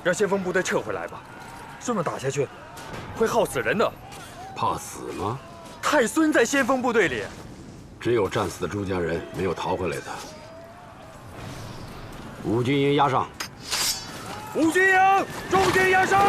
让先锋部队撤回来吧，这么打下去，会耗死人的。怕死吗？太孙在先锋部队里，只有战死的朱家人，没有逃回来的。五军营压上。五军营，重点压上！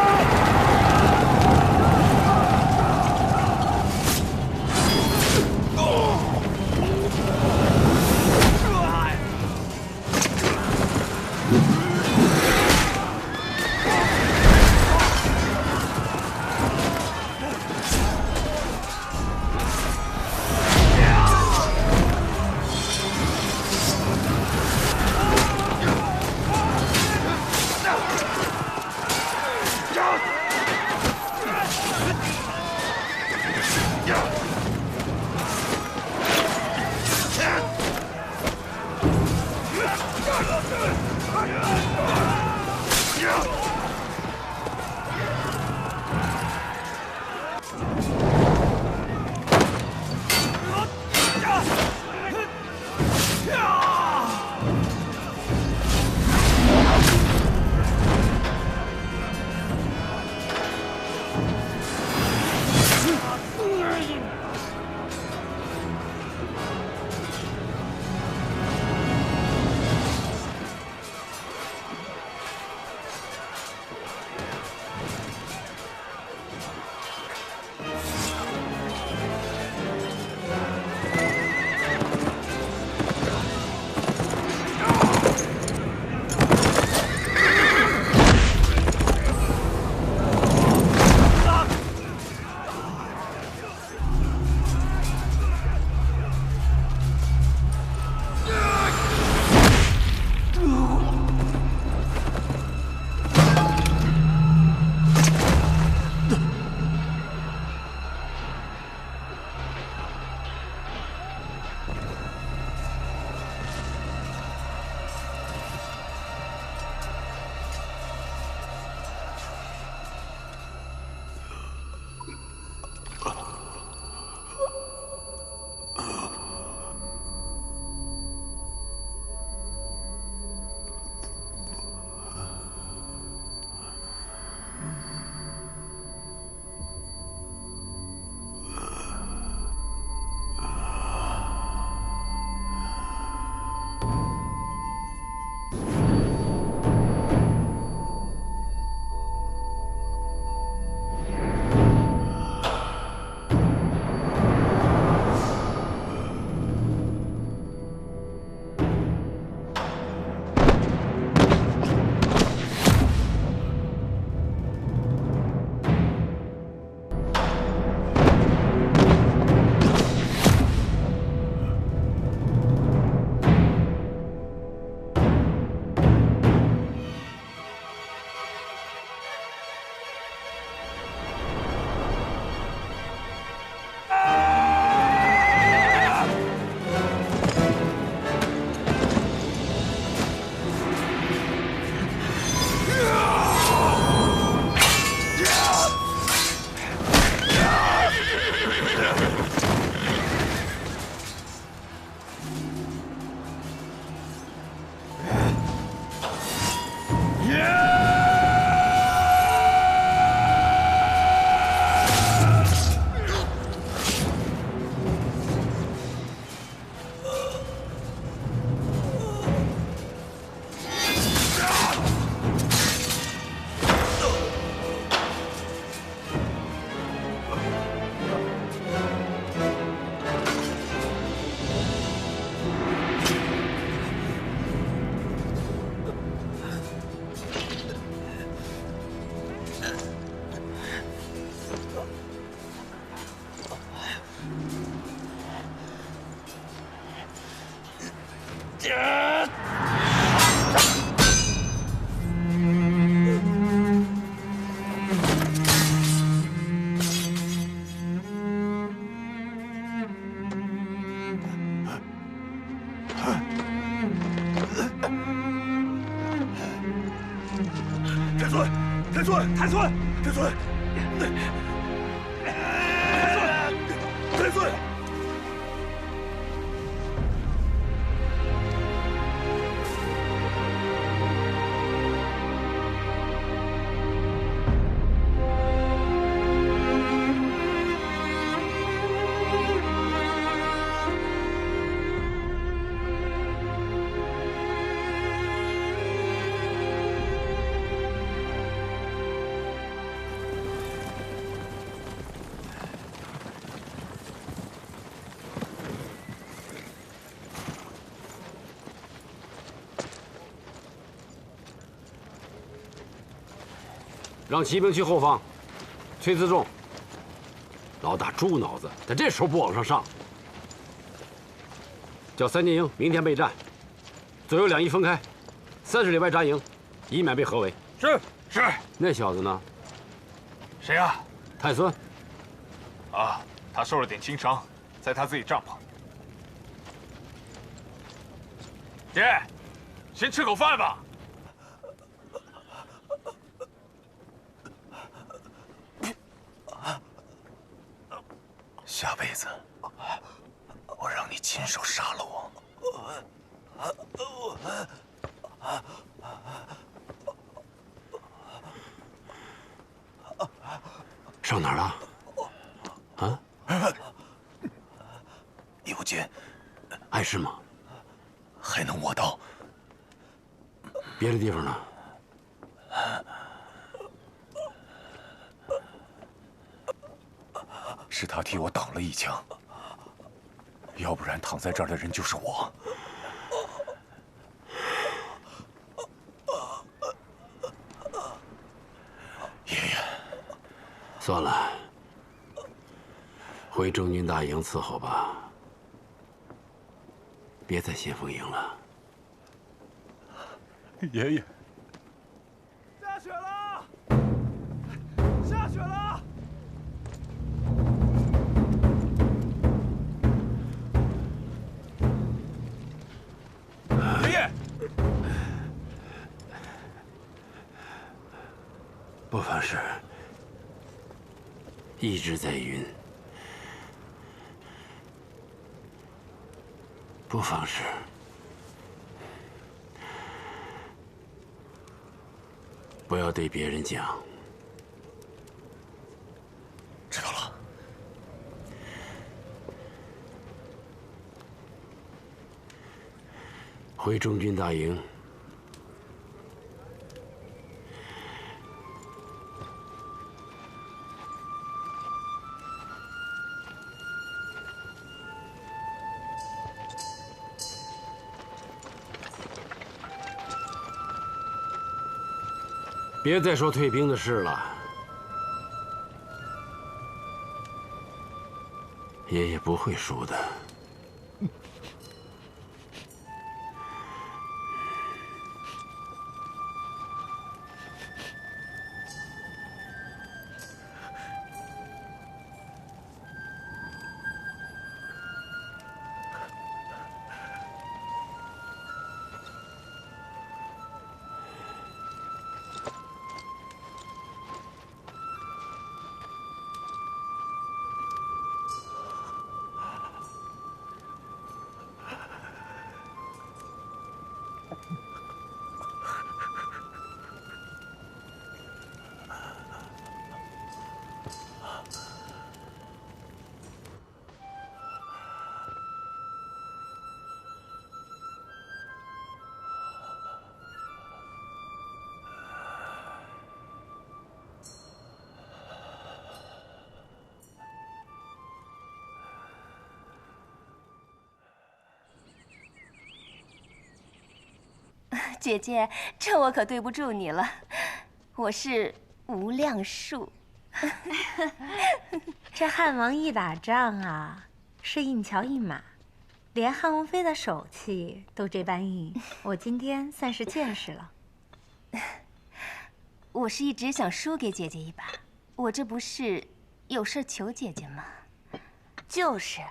太孙，太孙，太孙，太孙。让骑兵去后方。崔自重，老大猪脑子，在这时候不往上上。叫3进营明天备战，左右两翼分开，30里外扎营，以免被合围。是。是。那小子呢？谁呀？太孙。啊，他受了点轻伤，在他自己帐篷。爹，先吃口饭吧。下辈子，我让你亲手杀了我。上哪儿了？啊？右肩碍事吗？还能握刀。别的地方呢？是他替我挡了一枪，要不然躺在这儿的人就是我。爷爷，算了，回中军大营伺候吧，别在先锋营了。爷爷，下雪了！下雪了！爷爷，不妨事，一直在晕。不妨事。不要对别人讲。知道了。回中军大营。别再说退兵的事了，爷爷不会输的。姐姐，这我可对不住你了，我是无量树。这汉王一打仗啊，是一桥一马，连汉王妃的手气都这般硬，我今天算是见识了。我是一直想输给姐姐一把，我这不是有事求姐姐吗？就是，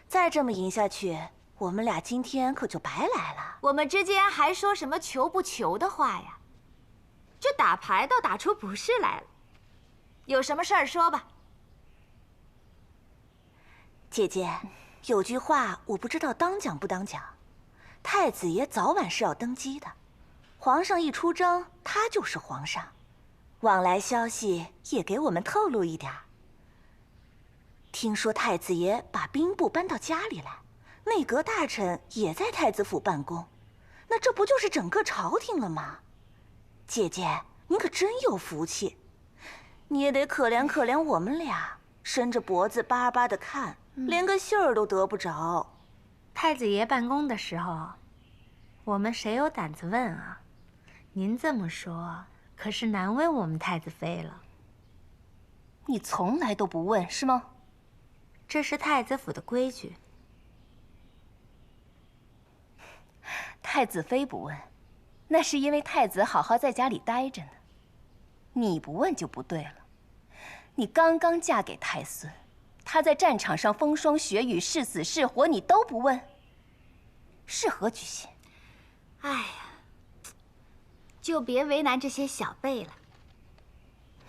再这么赢下去，我们俩今天可就白来了。我们之间还说什么求不求的话呀？这打牌倒打出不是来了。有什么事儿说吧。姐姐，有句话我不知道当讲不当讲，太子爷早晚是要登基的，皇上一出征，他就是皇上。往来消息也给我们透露一点。听说太子爷把兵部搬到家里来，内阁大臣也在太子府办公，那这不就是整个朝廷了吗？姐姐，您可真有福气，你也得可怜可怜我们俩，伸着脖子巴巴的看，连个信儿都得不着。太子爷办公的时候，我们谁有胆子问啊？您这么说，可是难为我们太子妃了。你从来都不问是吗？这是太子府的规矩。太子妃不问，那是因为太子好好在家里待着呢。你不问就不对了。你刚刚嫁给太孙，他在战场上风霜雪雨，是死是活，你都不问，是何居心？哎呀，就别为难这些小辈了。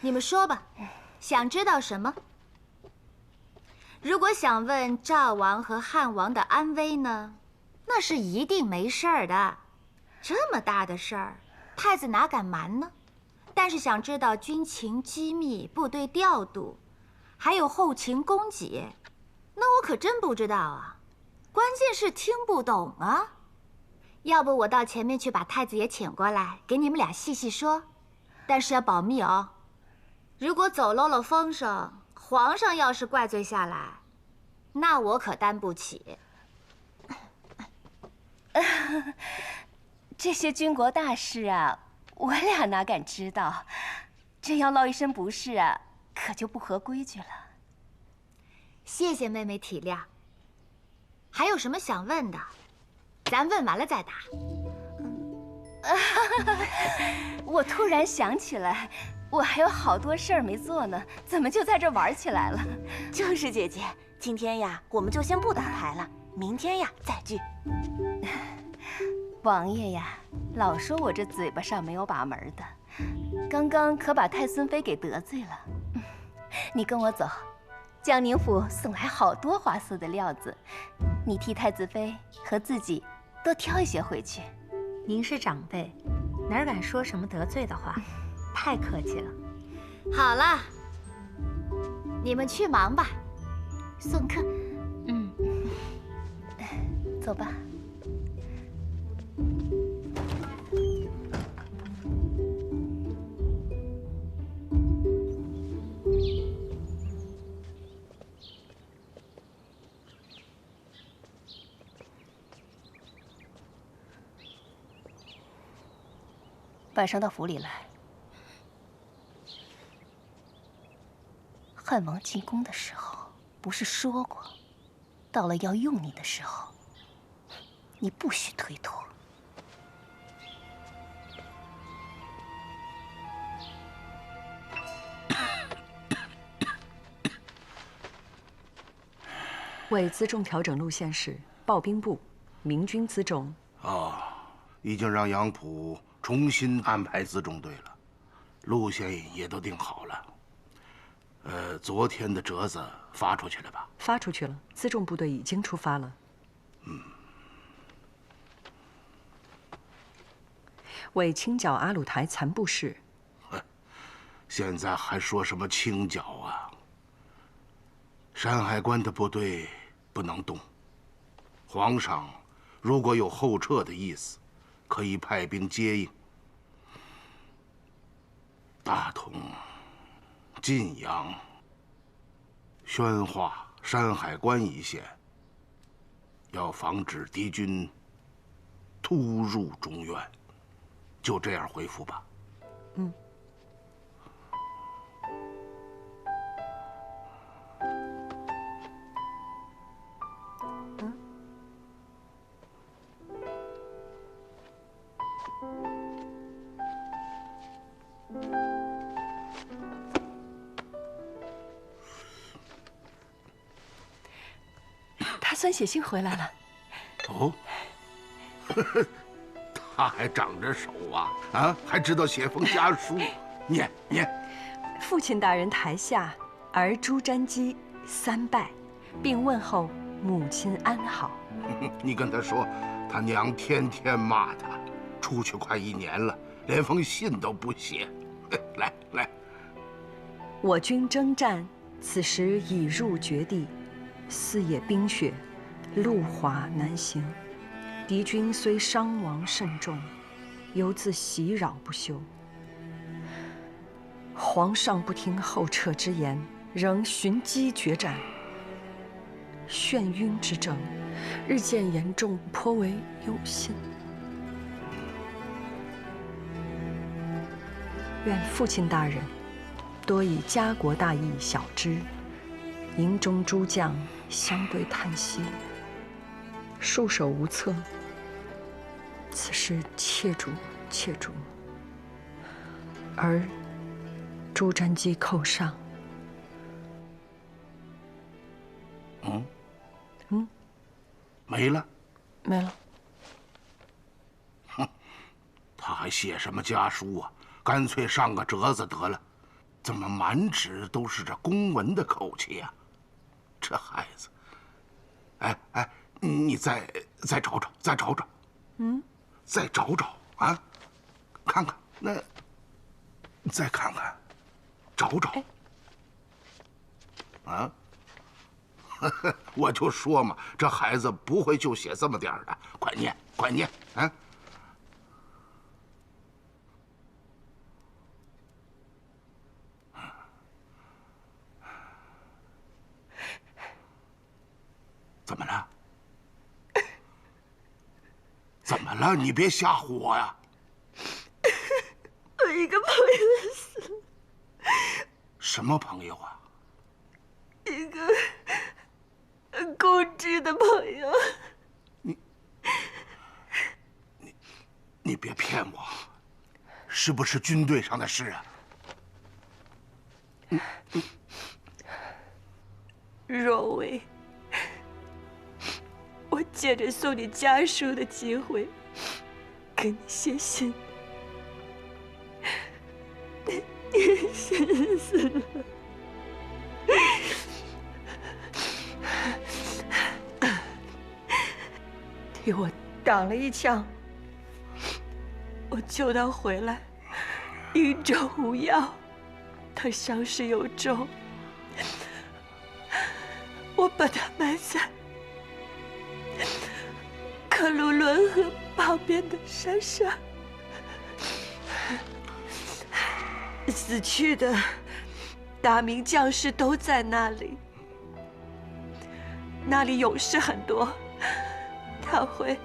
你们说吧，想知道什么？如果想问赵王和汉王的安危呢，那是一定没事儿的。这么大的事儿，太子哪敢瞒呢？但是想知道军情机密、部队调度，还有后勤供给，那我可真不知道啊。关键是听不懂啊。要不我到前面去把太子爷请过来，给你们俩细细说，但是要保密哦。如果走漏了风声，皇上要是怪罪下来，那我可担不起。这些军国大事啊，我俩哪敢知道？真要落一身不是啊，可就不合规矩了。谢谢妹妹体谅。还有什么想问的？咱问完了再答。我突然想起来，我还有好多事儿没做呢，怎么就在这玩起来了？就是姐姐，今天呀，我们就先不打牌了，明天呀再聚。王爷呀，老说我这嘴巴上没有把门的，刚刚可把太孙妃给得罪了。你跟我走，江宁府送来好多花色的料子，你替太子妃和自己多挑一些回去。您是长辈，哪敢说什么得罪的话？太客气了。好了，你们去忙吧，送客。走吧。晚上到府里来。汉王进宫的时候，不是说过，到了要用你的时候，你不许推脱。为辎重调整路线时，报兵部明军辎重。已经让杨浦重新安排辎重队了，路线也都定好了。昨天的折子发出去了吧？发出去了，辎重部队已经出发了。为清剿阿鲁台残部事。现在还说什么清剿啊？山海关的部队不能动。皇上如果有后撤的意思，可以派兵接应。大同、晋阳、宣化、山海关一线，要防止敌军突入中原。就这样回复吧。他孙写信回来了。哦，他还长着手啊，还知道写封家书，念。父亲大人台下，儿朱瞻基3拜，并问候母亲安好。你跟他说，他娘天天骂他，出去快1年了，连封信都不写。来，我军征战，此时已入绝地，四野冰雪，路滑难行。敌军虽伤亡甚重，犹自袭扰不休。皇上不听后撤之言，仍寻机决战。眩晕之症日渐严重，颇为忧心。愿父亲大人多以家国大义晓之，营中诸将相对叹息，束手无策。此事切主切主。而朱瞻基寇上。没了。没了。他还写什么家书啊？干脆上个折子得了。怎么满纸都是这公文的口气啊？这孩子，哎，你再找找，再找找，再找找啊，看看那，再看看，找找，啊。我就说嘛，这孩子不会就写这么点儿的，快念，快念啊！怎么了？怎么了？你别吓唬我呀！我一个朋友死了。什么朋友啊？一个固执的朋友。你别骗我，是不是军队上的事啊？若为我借着送你家书的机会，给你写信，你死了。替我挡了一枪，我救他回来，营中无恙，他伤势有重，我把他埋在克鲁伦河旁边的山上。死去的大明将士都在那里，那里勇士很多，他会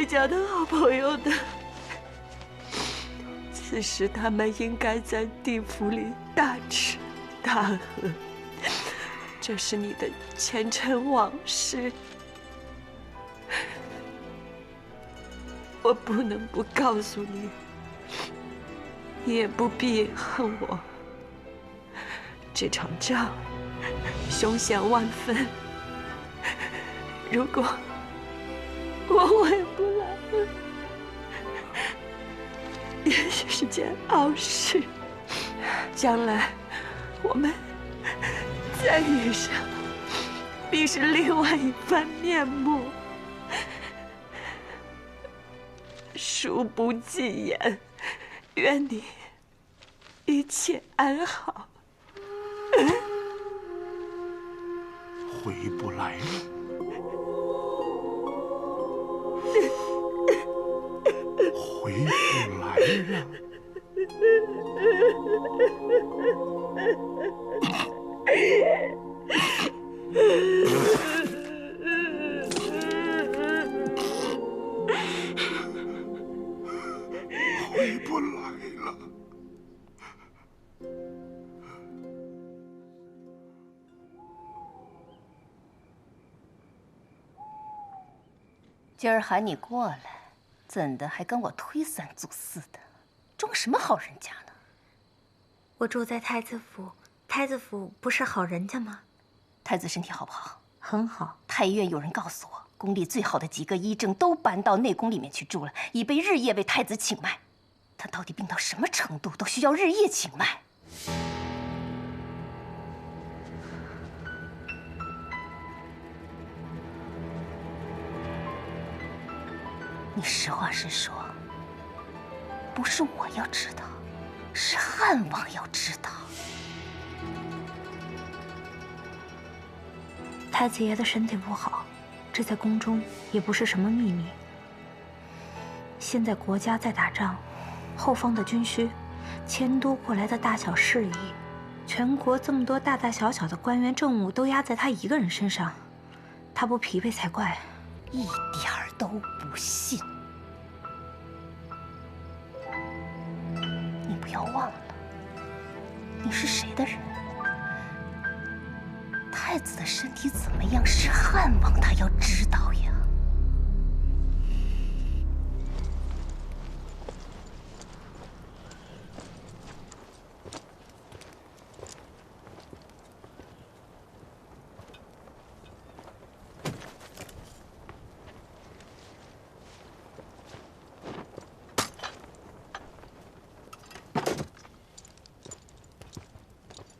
叫他好朋友的。此时他们应该在地府里大吃大喝，这是你的前尘往事，我不能不告诉你，你也不必恨我。这场仗凶险万分，如果我回不来了，也许是件好事。将来我们再遇上，必是另外一番面目。恕不尽言，愿你一切安好。回不来了。回不来了。回不来了。今儿喊你过来，怎的还跟我推三阻四的，装什么好人家呢？我住在太子府，太子府不是好人家吗？太子身体好不好？很好。太医院有人告诉我，宫里最好的几个医正都搬到内宫里面去住了，以备日夜为太子请脉。他到底病到什么程度，都需要日夜请脉？你实话实说，不是我要知道，是汉王要知道。太子爷的身体不好，这在宫中也不是什么秘密。现在国家在打仗，后方的军需，迁都过来的大小事宜，全国这么多大大小小的官员政务都压在他一个人身上，他不疲惫才怪。一点儿都不信。不要忘了，你是谁的人。太子的身体怎么样，是汉王他要知道呀。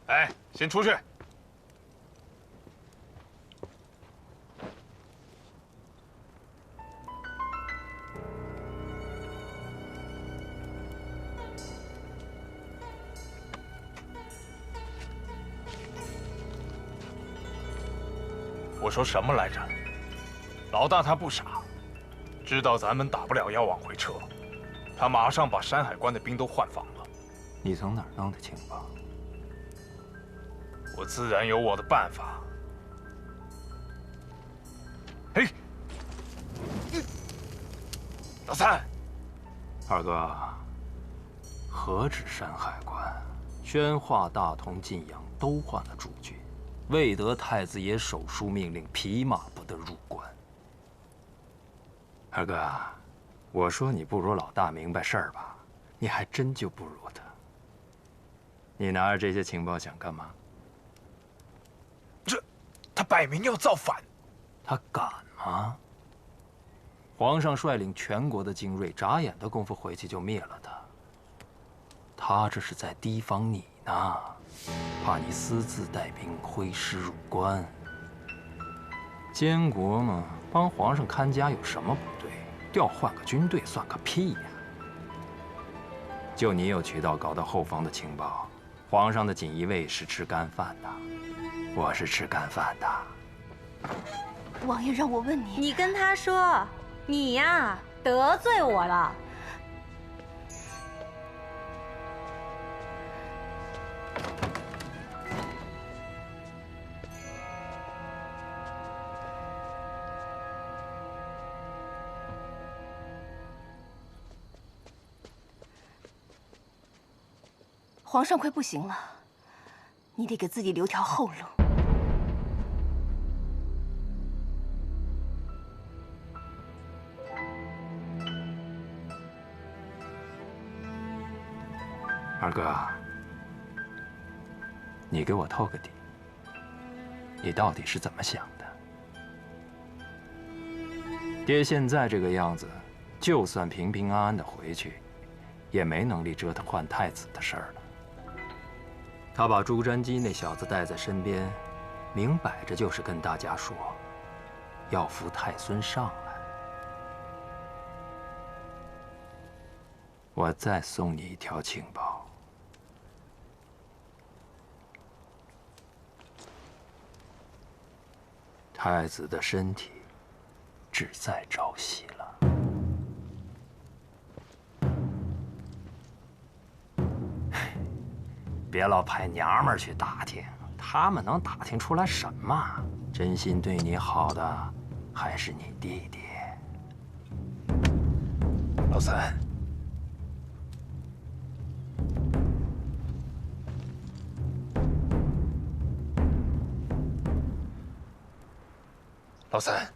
哎，先出去。我说什么来着？老大他不傻，知道咱们打不了要往回撤，他马上把山海关的兵都换防了。你从哪儿弄的情报？我自然有我的办法。嘿，老三，二哥，何止山海关，宣化、大同、晋阳都换了驻军，未得太子爷手书命令，匹马不得入关。二哥，我说你不如老大明白事儿吧，你还真就不如他。你拿着这些情报想干嘛？他摆明要造反。他敢吗？皇上率领全国的精锐，眨眼的功夫回去就灭了他。他这是在提防你呢，怕你私自带兵挥师入关。监国嘛，帮皇上看家有什么不对？调换个军队算个屁呀！就你有渠道搞到后方的情报，皇上的锦衣卫是吃干饭的，我是吃干饭的。王爷让我问你，你跟他说，你呀得罪我了。皇上快不行了，你得给自己留条后路。二哥，你给我透个底，你到底是怎么想的？爹现在这个样子，就算平平安安的回去，也没能力折腾换太子的事儿了。他把朱瞻基那小子带在身边，明摆着就是跟大家说，要扶太孙上来。我再送你一条情报。太子的身体只在朝夕了。别老派娘们儿去打听，他们能打听出来什么？真心对你好的还是你弟弟。老三，老三，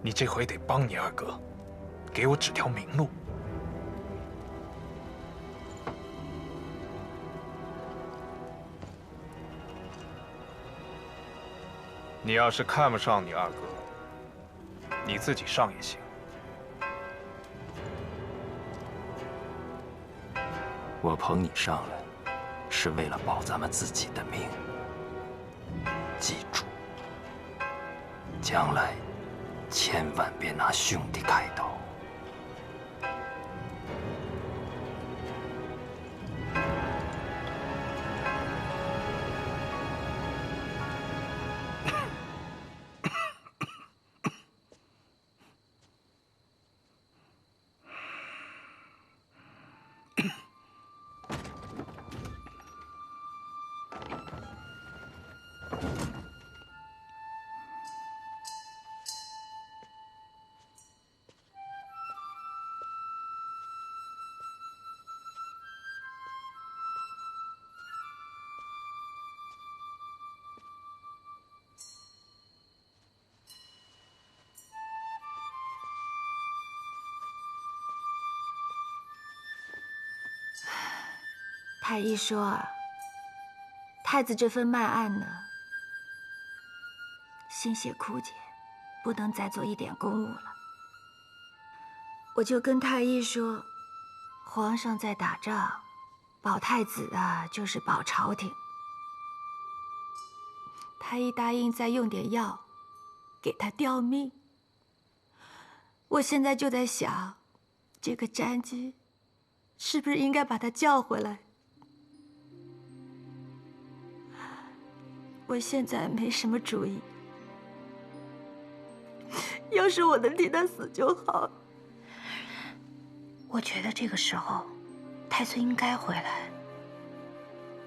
你这回得帮你二哥，给我指条明路。你要是看不上你二哥，你自己上也行。我捧你上来，是为了保咱们自己的命。记住，将来千万别拿兄弟开刀。太医说啊，太子这份脉案呢，心血枯竭，不能再做一点公务了。我就跟太医说，皇上在打仗，保太子啊，就是保朝廷。太医答应再用点药，给他吊命。我现在就在想，这个詹基是不是应该把他叫回来？我现在没什么主意。要是我能替他死就好。我觉得这个时候，太孙应该回来。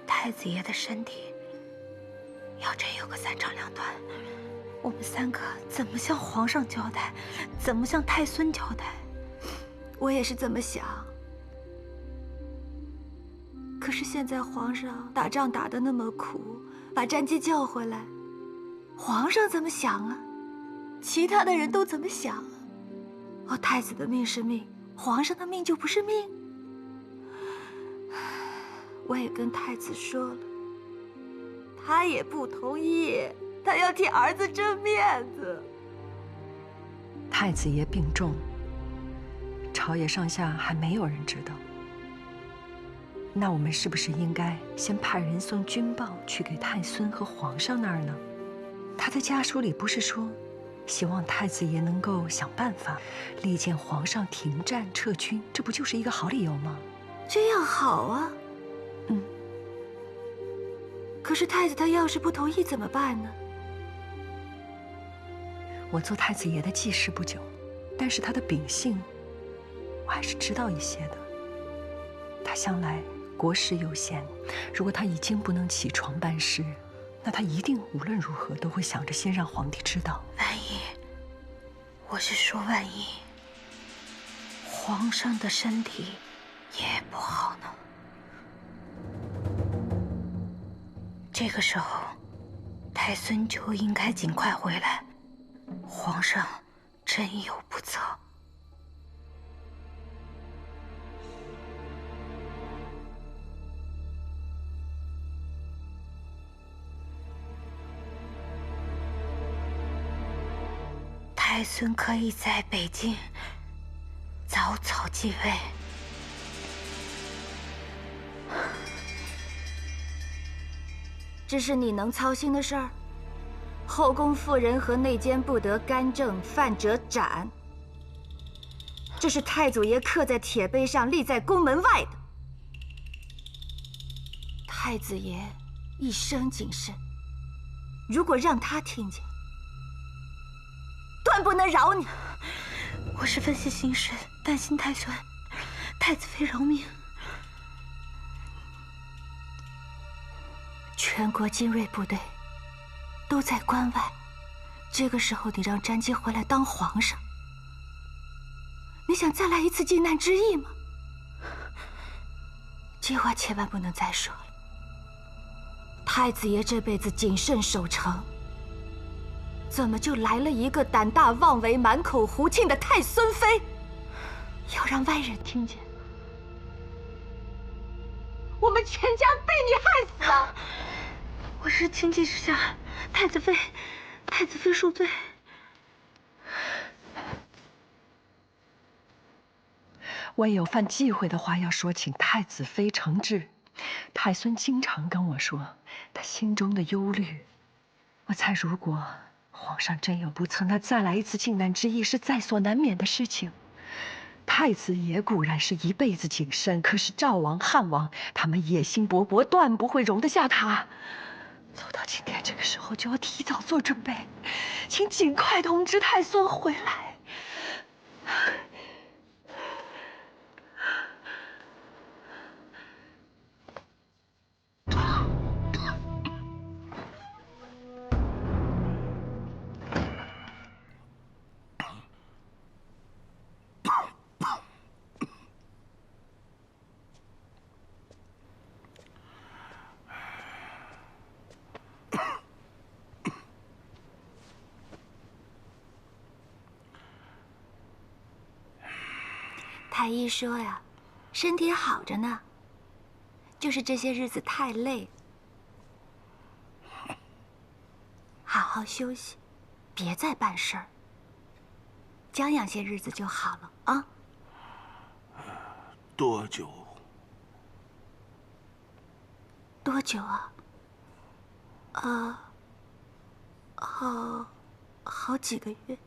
太子爷的身体要真有个三长两短，我们三个怎么向皇上交代，怎么向太孙交代？我也是这么想。可是现在皇上打仗打得那么苦，把詹基叫回来，皇上怎么想啊？其他的人都怎么想啊？哦，太子的命是命，皇上的命就不是命。我也跟太子说了，他也不同意，他要替儿子争面子。太子爷病重，朝野上下还没有人知道。那我们是不是应该先派人送军报去给太孙和皇上那儿呢？他的家书里不是说，希望太子爷能够想办法力荐皇上停战撤军，这不就是一个好理由吗？这样好啊。可是太子他要是不同意怎么办呢？我做太子爷的记事不久，但是他的秉性，我还是知道一些的。他向来国事有限，如果他已经不能起床办事，那他一定无论如何都会想着先让皇帝知道。万一，我是说万一，皇上的身体也不好呢。这个时候，太孙就应该尽快回来。皇上真有不测。太孙可以在北京早早继位。这是你能操心的事儿？后宫妇人和内奸不得干政，犯者斩。这是太祖爷刻在铁碑上，立在宫门外的。太子爷一生谨慎，如果让他听见，断不能饶你。我是分析形势，担心太孙，太子妃饶命。全国精锐部队都在关外，这个时候你让詹基回来当皇上，你想再来一次靖难之役吗？这话千万不能再说了。太子爷这辈子谨慎守城，怎么就来了一个胆大妄为、满口胡沁的太孙妃？要让外人听见，我们全家被你害死了。我是情急之下，太子妃恕罪。我也有犯忌讳的话要说，请太子妃诚挚。太孙经常跟我说他心中的忧虑，我猜如果皇上真有不测，那再来一次靖难之役是在所难免的事情。太子爷固然是一辈子谨慎，可是赵王、汉王他们野心勃勃，断不会容得下他。走到今天这个时候，就要提早做准备，请尽快通知太孙回来。太医说呀，身体好着呢，就是这些日子太累了，好好休息，别再办事儿，将养些日子就好了啊。多久？多久啊？好几个月。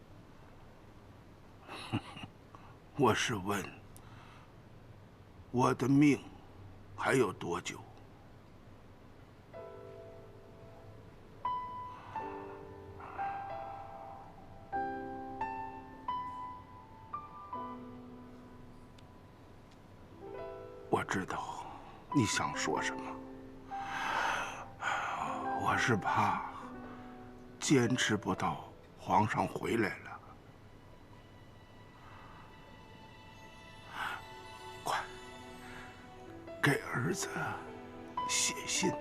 我是问，我的命还有多久？我知道你想说什么，我是怕坚持不到皇上回来了。快，给儿子写信。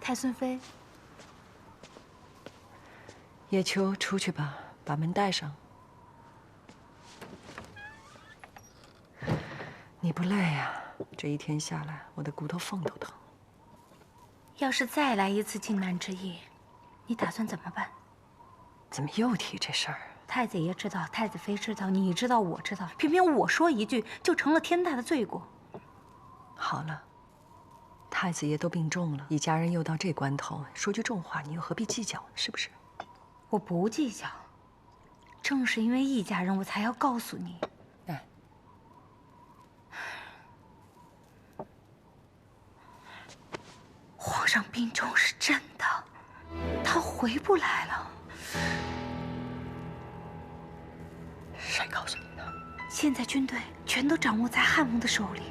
太孙妃，叶秋，出去吧，把门带上。你不累呀？这一天下来，我的骨头缝都疼。要是再来一次靖难之役，你打算怎么办？怎么又提这事儿？太子爷知道，太子妃知道，你知道，我知道，偏偏我说一句，就成了天大的罪过。好了。太子爷都病重了，一家人又到这关头，说句重话，你又何必计较，是不是？我不计较，正是因为一家人，我才要告诉你。哎，皇上病重是真的，他回不来了。谁告诉你的？现在军队全都掌握在汉王的手里，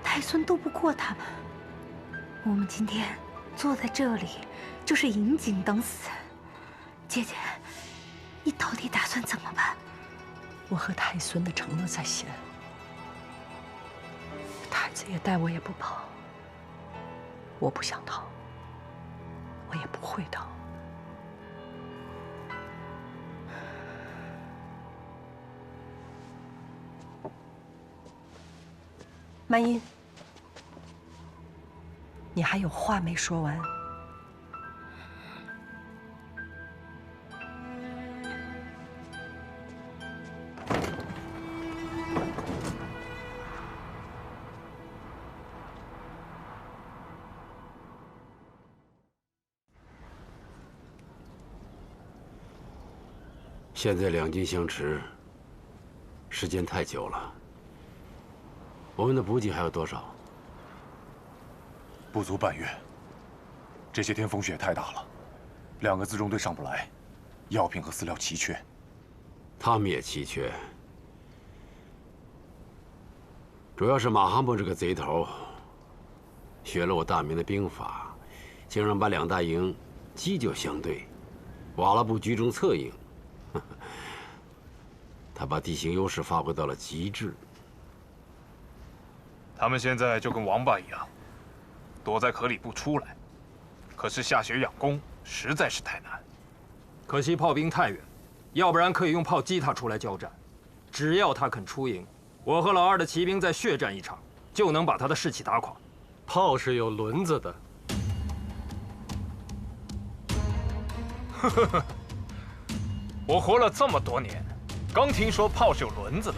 太孙斗不过他们。我们今天坐在这里，就是引颈等死。姐姐，你到底打算怎么办？我和太孙的承诺在先，太子爷待我也不跑。我不想逃，我也不会逃。曼音。你还有话没说完。现在两军相持，时间太久了。我们的补给还有多少？不足半月。这些天风雪太大了，2个辎重队上不来，药品和饲料奇缺。他们也奇缺，主要是马哈木这个贼头，学了我大明的兵法，竟然把2大营犄角相对，瓦剌部居中策应。他把地形优势发挥到了极致。他们现在就跟王八一样，躲在壳里不出来。可是下雪养弓实在是太难。可惜炮兵太远，要不然可以用炮击他出来交战。只要他肯出营，我和老二的骑兵再血战一场，就能把他的士气打垮。炮是有轮子的。我活了这么多年，刚听说炮是有轮子的。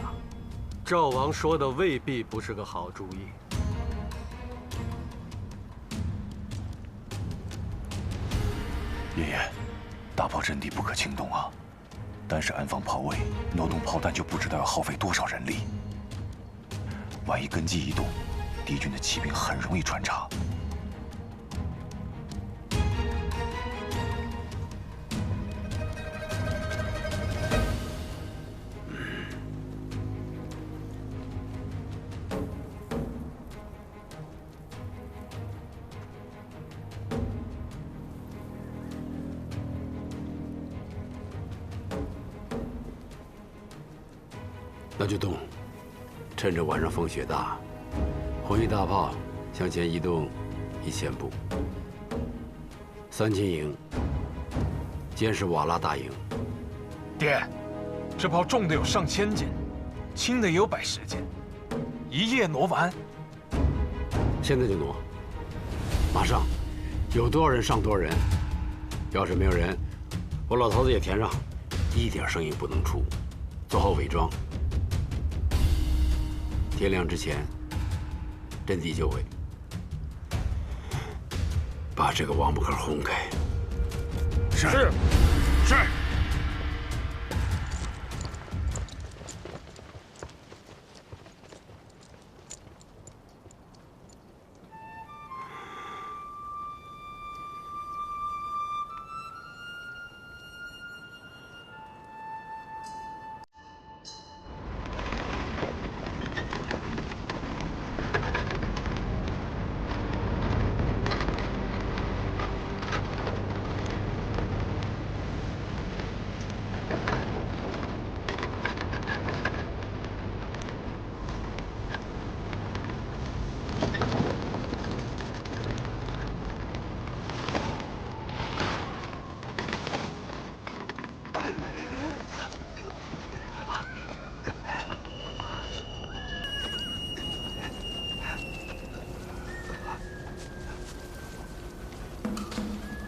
赵王说的未必不是个好主意。爷爷，大炮阵地不可轻动啊！单是安放炮位、挪动炮弹，就不知道要耗费多少人力。万一根基一动，敌军的骑兵很容易穿插。那就动，趁着晚上风雪大，红衣大炮向前移动1000步。3000营监视瓦剌大营。爹，这炮重的有上千斤，轻的也有100十斤，一夜挪完。现在就挪，马上，有多少人上多少人。要是没有人，我老头子也填上，一点声音不能出，做好伪装。天亮之前，阵地就位，把这个王八壳轰开。是。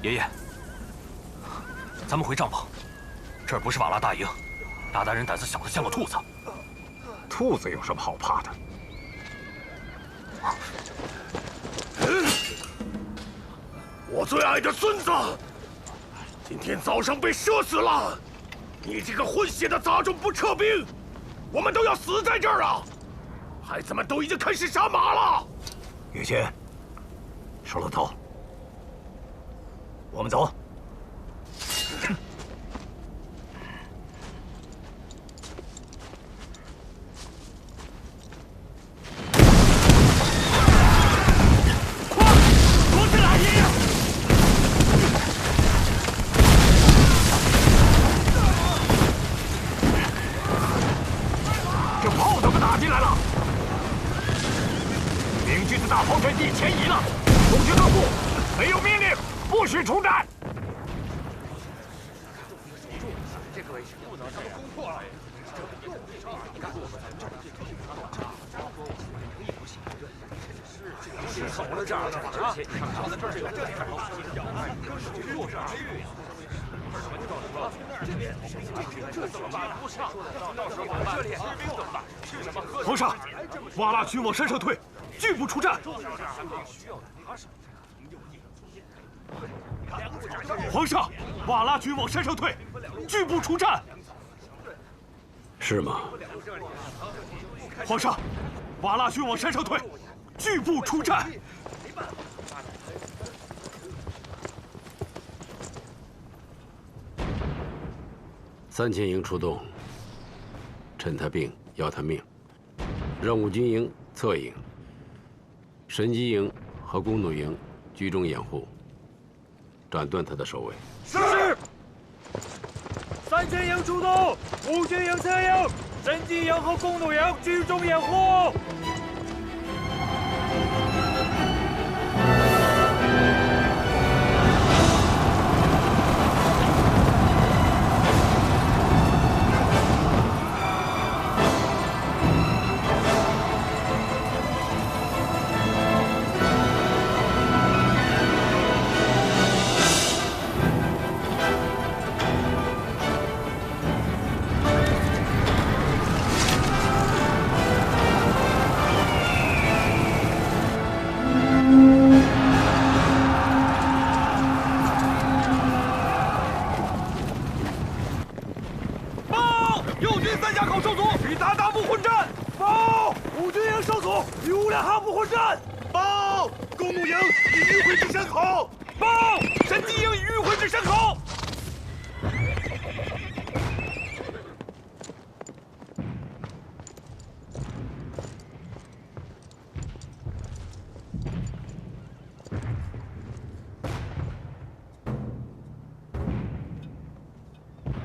爷爷，咱们回帐篷，这儿不是瓦剌大营，鞑靼人胆子小的像个兔子。兔子有什么好怕的？我最爱的孙子，今天早上被射死了！你这个混血的杂种不撤兵，我们都要死在这儿啊！孩子们都已经开始杀马了。于谦，收了头，我们走。皇上，瓦剌军往山上退，拒不出战。皇上，瓦剌军往山上退，拒不出战。是吗？皇上，瓦剌军往山上退，拒不出战。3000营出动，趁他病要他命。任务军营侧营、神机营和弓弩营居中掩护，斩断他的首尾。是。3000营出动，5军营侧营、神机营和弓弩营居中掩护。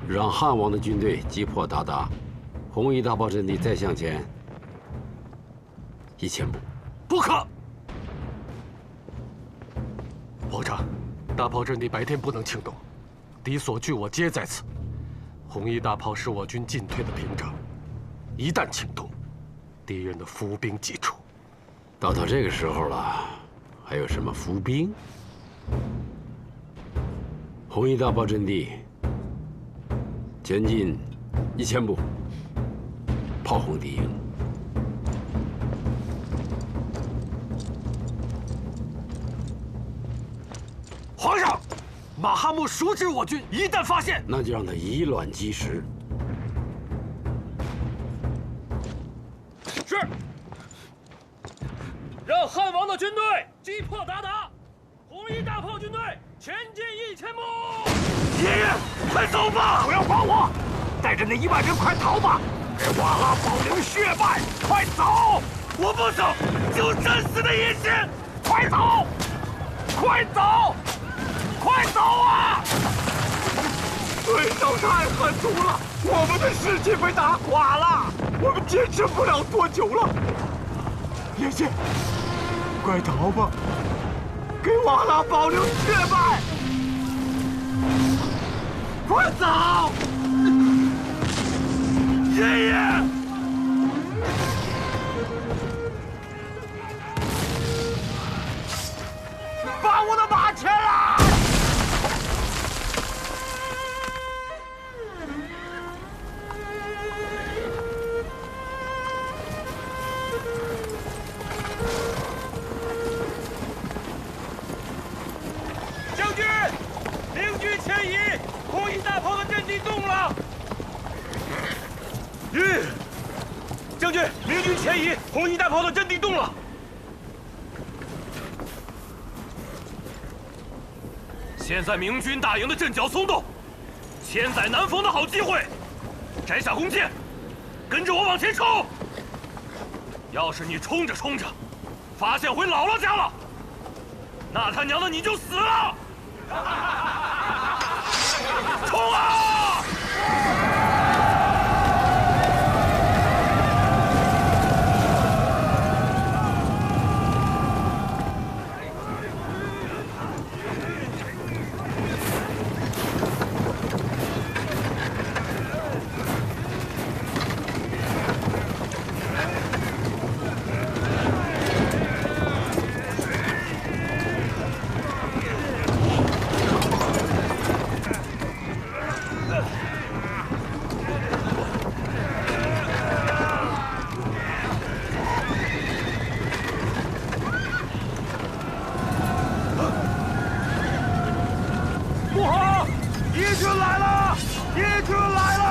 让汉王的军队击破鞑靼，红衣大炮阵地再向前1000步。不可！皇上，大炮阵地白天不能轻动，敌所据我皆在此。红衣大炮是我军进退的屏障，一旦轻动，敌人的伏兵即出。到这个时候了，还有什么伏兵？红衣大炮阵地前进1000步，炮轰敌营。皇上，马哈木熟知我军，一旦发现，那就让他以卵击石。是。让汉王的军队击破鞑靼，红衣大炮军队前进1000步。爷爷，快走吧！不要管我，带着那1万人快逃吧！给瓦剌保留血脉，快走！我不走，就战死的野心！快走！快走！快走啊！对手太狠毒了，我们的士气被打垮了，我们坚持不了多久了。爷爷，快逃吧，给瓦剌保留血脉！快走！爷爷！把我的马牵来！将军，明军前移，红衣大炮的阵地动了。将军，明军前移，红衣大炮的阵地动了。现在明军大营的阵脚松动，千载难逢的好机会，摘下弓箭，跟着我往前冲。要是你冲着冲着，发现回姥姥家了，那他娘的你就死了！冲啊！不好！义军来了！义军来了！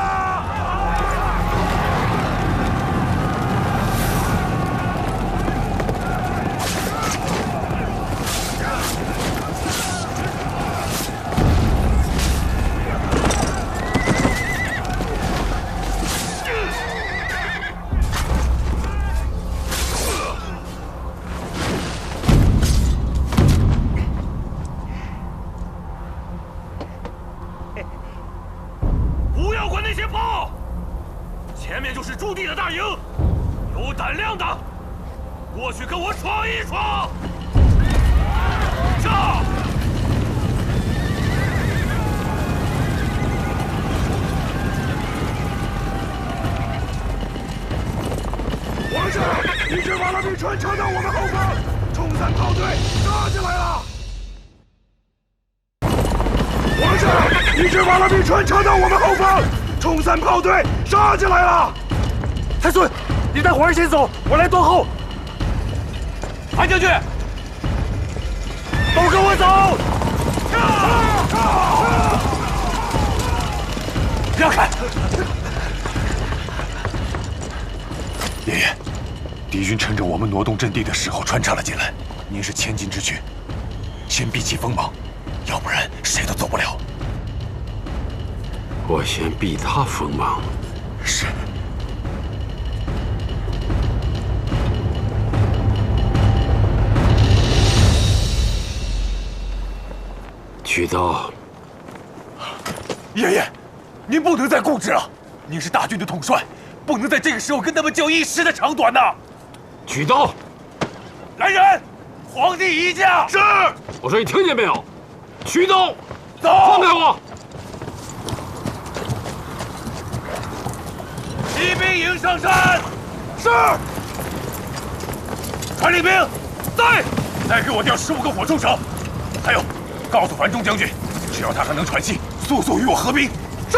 不要管那些炮，前面就是驻地的大营，有胆量的过去跟我闯一闯。上！皇上，义军瓦剌兵船撤到我们后方，冲散炮队，杀进来了！皇上，义军瓦剌兵船撤到我们后方，冲散炮队，杀进来了！太孙，你带伙儿先走，我来断后。韩将军，都跟我走！让开！爷爷，敌军趁着我们挪动阵地的时候穿插了进来。您是千金之躯，先避其锋芒，要不然谁都走不了。我先避他锋芒。是。取刀。爷爷，您不能再固执了。您是大军的统帅，不能在这个时候跟他们较一时的长短呐！举刀！来人，皇帝移驾！是。我说你听见没有？举刀！走！放开我！骑兵营上山。是。传令兵，在！再给我调15个火铳手。还有，告诉樊中将军，只要他还能喘息，速速与我合兵。是。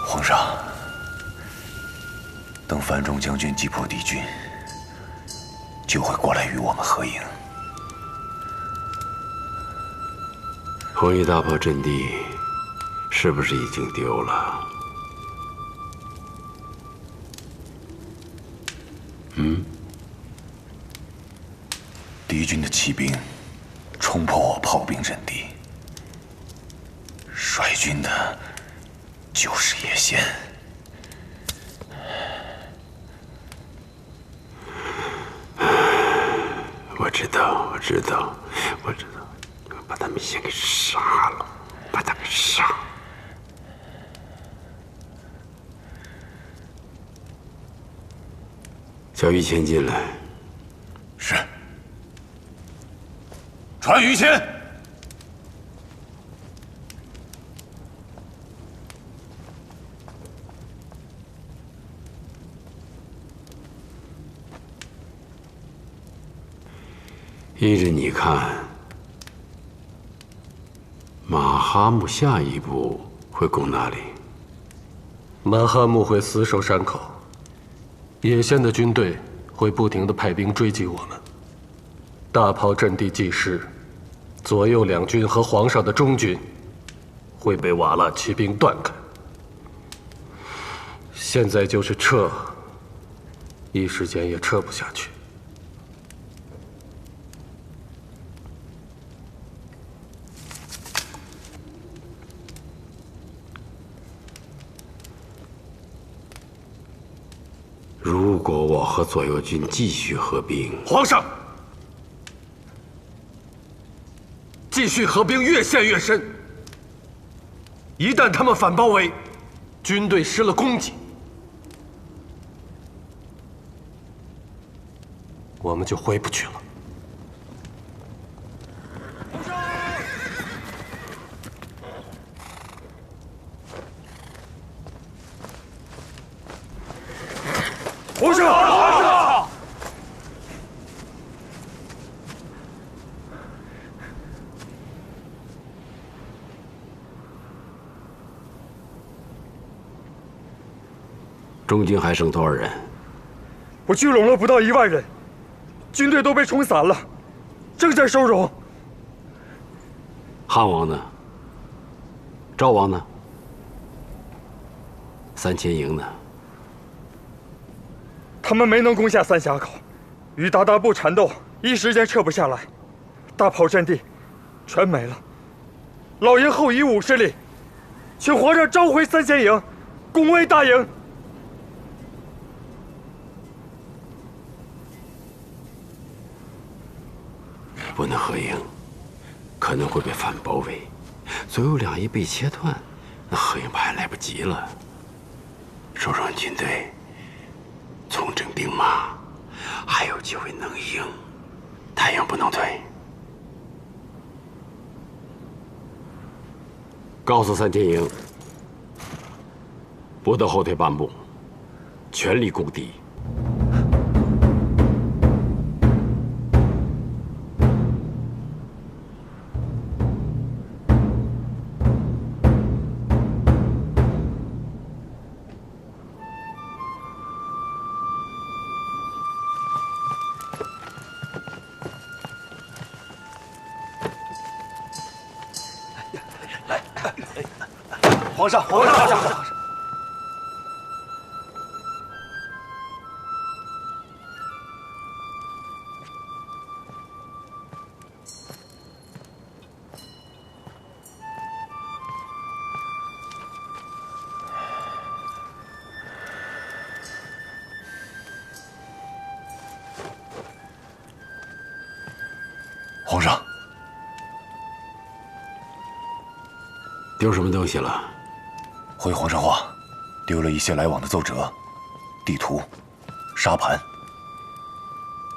皇上，等樊中将军击破敌军，就会过来与我们合营。弘毅大炮阵地是不是已经丢了？敌军的骑兵冲破我炮兵阵地，率军的就是叶先。我知道，把他们先给杀了，把他们杀了。叫于谦进来。是。传于谦。依着你看，马哈木下一步会攻哪里？马哈木会死守山口，野先的军队会不停地派兵追击我们。大炮阵地既失，左右两军和皇上的中军会被瓦剌骑兵断开。现在就是撤，一时间也撤不下去。如果我和左右军继续合兵，皇上，继续合兵越陷越深。一旦他们反包围，军队失了供给，我们就回不去了。皇上！皇上！中军还剩多少人？我聚拢了不到1万人，军队都被冲散了，正在收容。汉王呢？赵王呢？3000营呢？他们没能攻下三峡口，与鞑靼部缠斗，一时间撤不下来，大炮阵地全没了。老营后以50里，请皇上召回3000营，攻卫大营。不能合营，可能会被反包围。左右两翼被切断，那合营还来不及了。收容军队，重整兵马，还有机会能赢。太阳不能退。告诉3000营，不得后退半步，全力攻敌。皇上，皇上，皇上，皇上！丢什么东西了？回皇上话，丢了一些来往的奏折、地图、沙盘，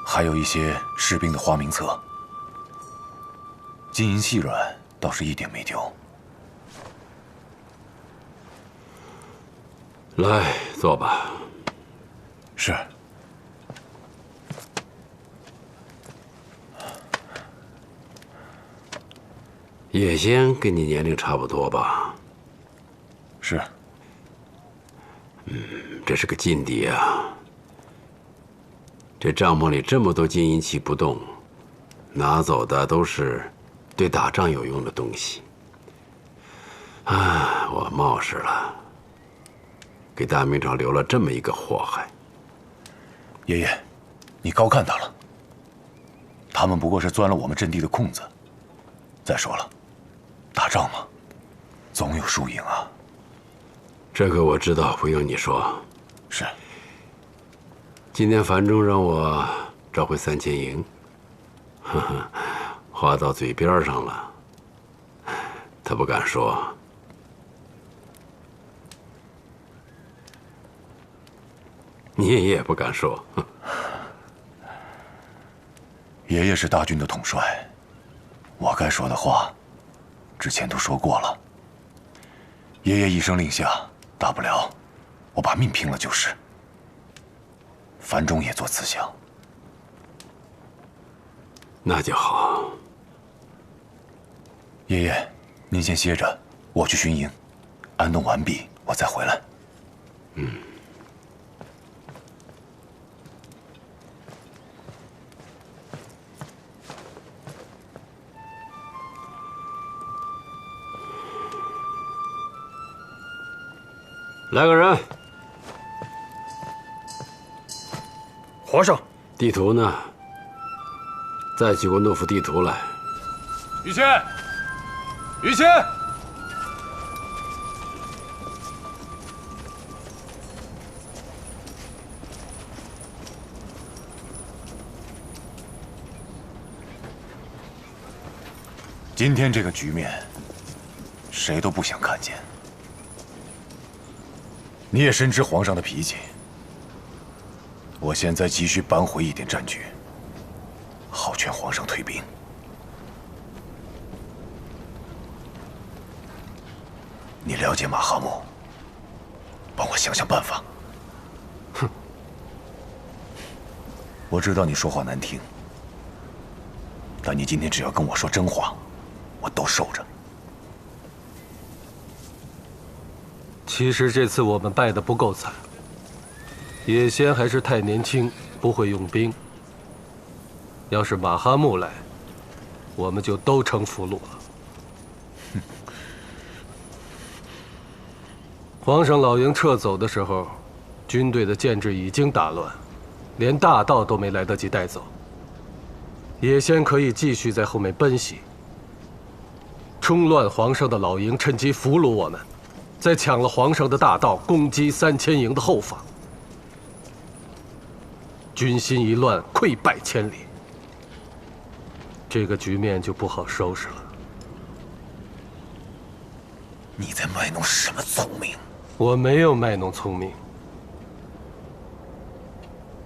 还有一些士兵的花名册。金银细软倒是一点没丢。来，坐吧。是。叶仙跟你年龄差不多吧？是。这是个劲敌啊！这帐篷里这么多金银器不动，拿走的都是对打仗有用的东西。啊，我冒失了，给大明朝留了这么一个祸害。爷爷，你高看他了。他们不过是钻了我们阵地的空子。再说了，打仗嘛，总有输赢啊。这个我知道，不用你说。是。今天樊中让我召回3000营，呵呵，话到嘴边上了，他不敢说。你也不敢说。爷爷是大军的统帅，我该说的话，之前都说过了。爷爷一声令下，大不了我把命拼了就是。樊中也做此想。那就好。爷爷，您先歇着，我去巡营，安顿完毕，我再回来。来个人。皇上，地图呢？再去给我弄幅地图来。于谦，于谦，今天这个局面，谁都不想看见。你也深知皇上的脾气。我现在急需扳回一点战局，好劝皇上退兵。你了解马哈木，帮我想想办法。哼，我知道你说话难听，但你今天只要跟我说真话，我都受着。其实这次我们败得不够惨。野仙还是太年轻，不会用兵。要是马哈木来，我们就都成俘虏了。皇上老营撤走的时候，军队的建制已经打乱，连大道都没来得及带走。野仙可以继续在后面奔袭，冲乱皇上的老营，趁机俘虏我们，再抢了皇上的大道，攻击3000营的后方。军心一乱，溃败千里，这个局面就不好收拾了。你在卖弄什么聪明？我没有卖弄聪明，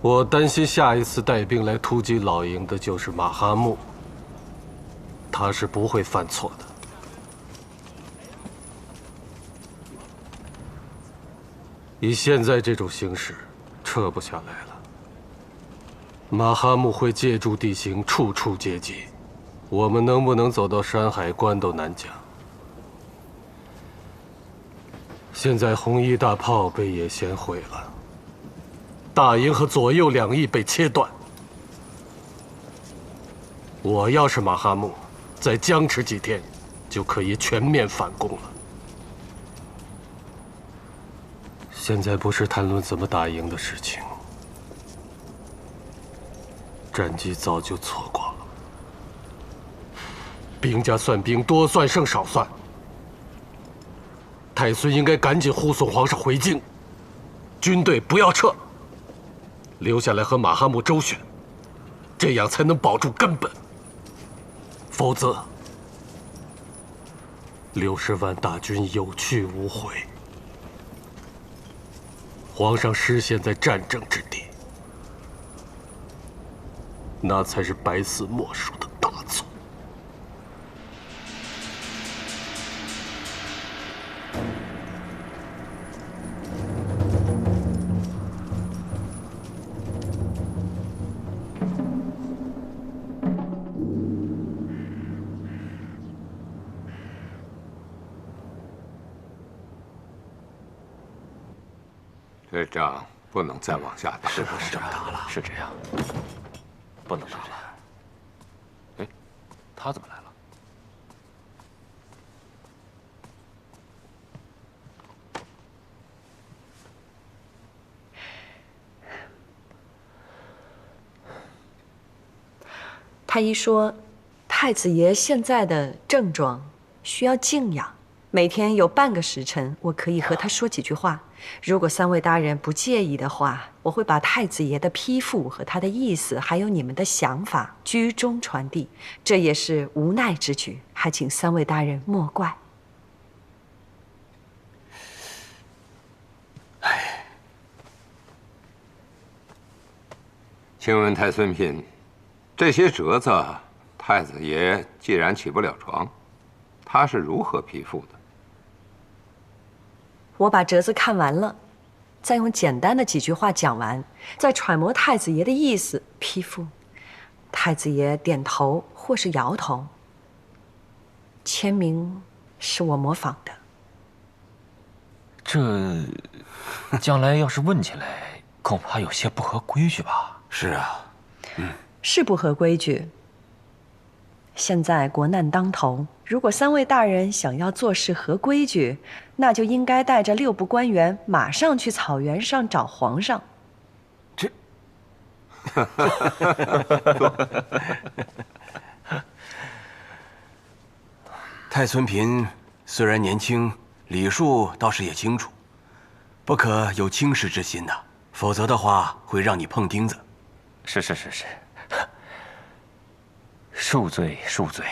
我担心下一次带兵来突击老营的就是马哈木，他是不会犯错的。以现在这种形势，撤不下来了。马哈木会借助地形处处接击，我们能不能走到山海关都难讲。现在红衣大炮被野仙毁了，大营和左右2翼被切断。我要是马哈木，再僵持几天，就可以全面反攻了。现在不是谈论怎么打赢的事情。战机早就错过了，兵家算兵，多算胜少算。太孙应该赶紧护送皇上回京，军队不要撤，留下来和马哈木周旋，这样才能保住根本。否则， 60万大军有去无回，皇上失陷在战争之地，那才是百死莫赎的大错。这仗不能再往下打，是不是这么打了？是这样，不能打了。哎，他怎么来了？太医说，太子爷现在的症状需要静养，每天有半个时辰，我可以和他说几句话。如果3位大人不介意的话，我会把太子爷的批复和他的意思，还有你们的想法居中传递。这也是无奈之举，还请3位大人莫怪。请问太孙嫔，这些折子，太子爷既然起不了床，他是如何批复的？我把折子看完了，再用简单的几句话讲完，再揣摩太子爷的意思批复。太子爷点头或是摇头，签名是我模仿的。这将来要是问起来，恐怕有些不合规矩吧？是啊，是不合规矩。现在国难当头，如果3位大人想要做事合规矩，那就应该带着6部官员马上去草原上找皇上。太孙嫔虽然年轻，礼数倒是也清楚，不可有轻视之心呐，否则的话会让你碰钉子。是，恕罪恕罪。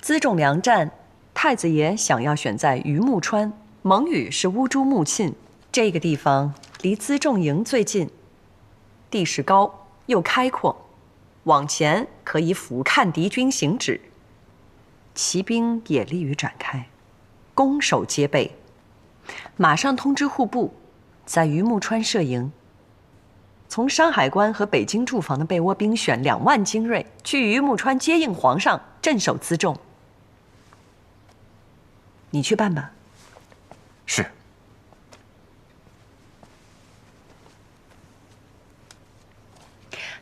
辎重粮战，太子爷想要选在榆木川，蒙语是乌珠穆沁，这个地方离辎重营最近，地势高又开阔，往前可以俯瞰敌军行止，骑兵也利于展开，攻守皆备。马上通知户部，在榆木川设营。从山海关和北京驻防的被窝兵选2万精锐，去榆木川接应皇上，镇守辎重。你去办吧。是。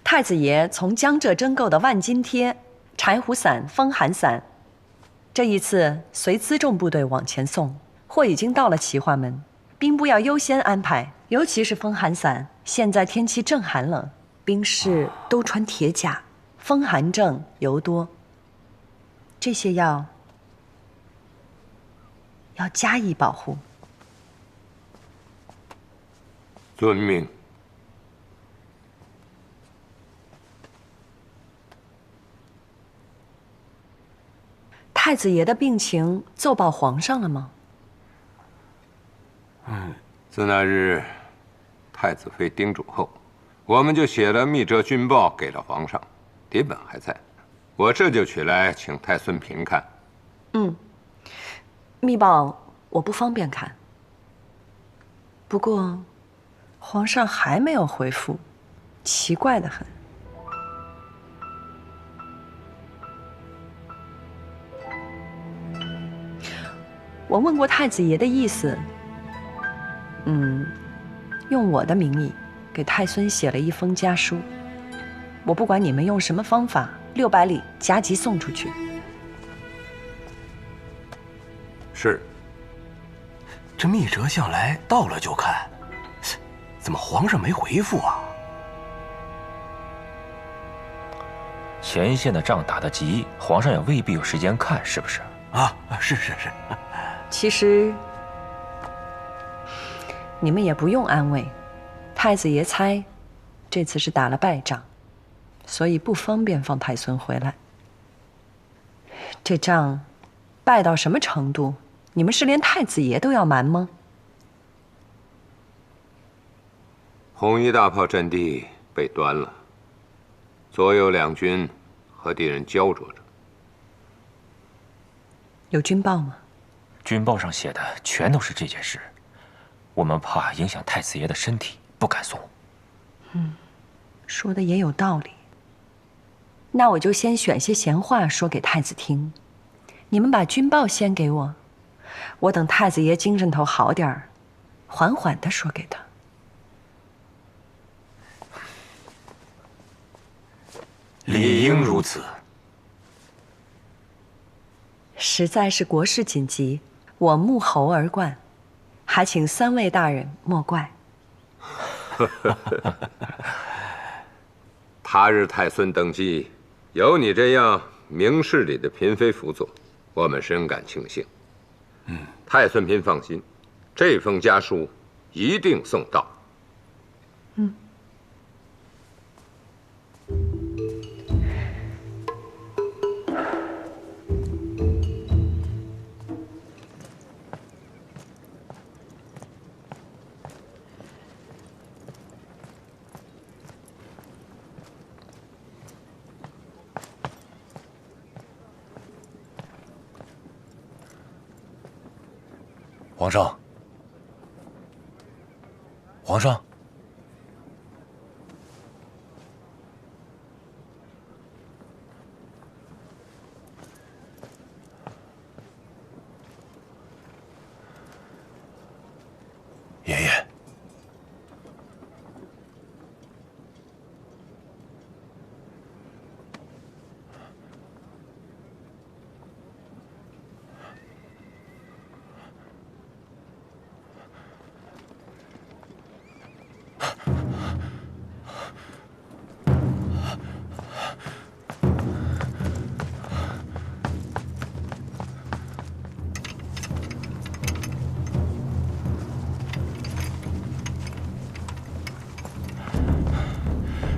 太子爷从江浙征购的万金贴、柴胡伞、风寒伞，这一次随辎重部队往前送，货已经到了齐化门，兵部要优先安排，尤其是风寒伞。现在天气正寒冷，兵士都穿铁甲，风寒症尤多。这些药要加以保护。遵命。太子爷的病情奏报皇上了吗？自那日太子妃叮嘱后，我们就写了密折军报给了皇上，牒本还在，我这就取来请太孙嫔看。密报我不方便看，不过皇上还没有回复，奇怪得很。我问过太子爷的意思，用我的名义给太孙写了一封家书。我不管你们用什么方法，600里加急送出去。是。这密折向来到了就看，怎么皇上没回复啊？前线的仗打得急，皇上也未必有时间看，是不是？是。其实你们也不用安慰，太子爷猜这次是打了败仗，所以不方便放太孙回来。这仗败到什么程度？你们是连太子爷都要瞒吗？红衣大炮阵地被端了，左右两军和敌人焦灼着。有军报吗？军报上写的全都是这件事，我们怕影响太子爷的身体，不敢送。说的也有道理。那我就先选些闲话说给太子听，你们把军报先给我，我等太子爷精神头好点儿，缓缓地说给他。理应如此。实在是国事紧急，我沐猴而冠，还请3位大人莫怪。他日太孙登基，有你这样明事理的嫔妃辅佐，我们深感庆幸。太孙嫔放心，这封家书一定送到。皇上，皇上，爷爷，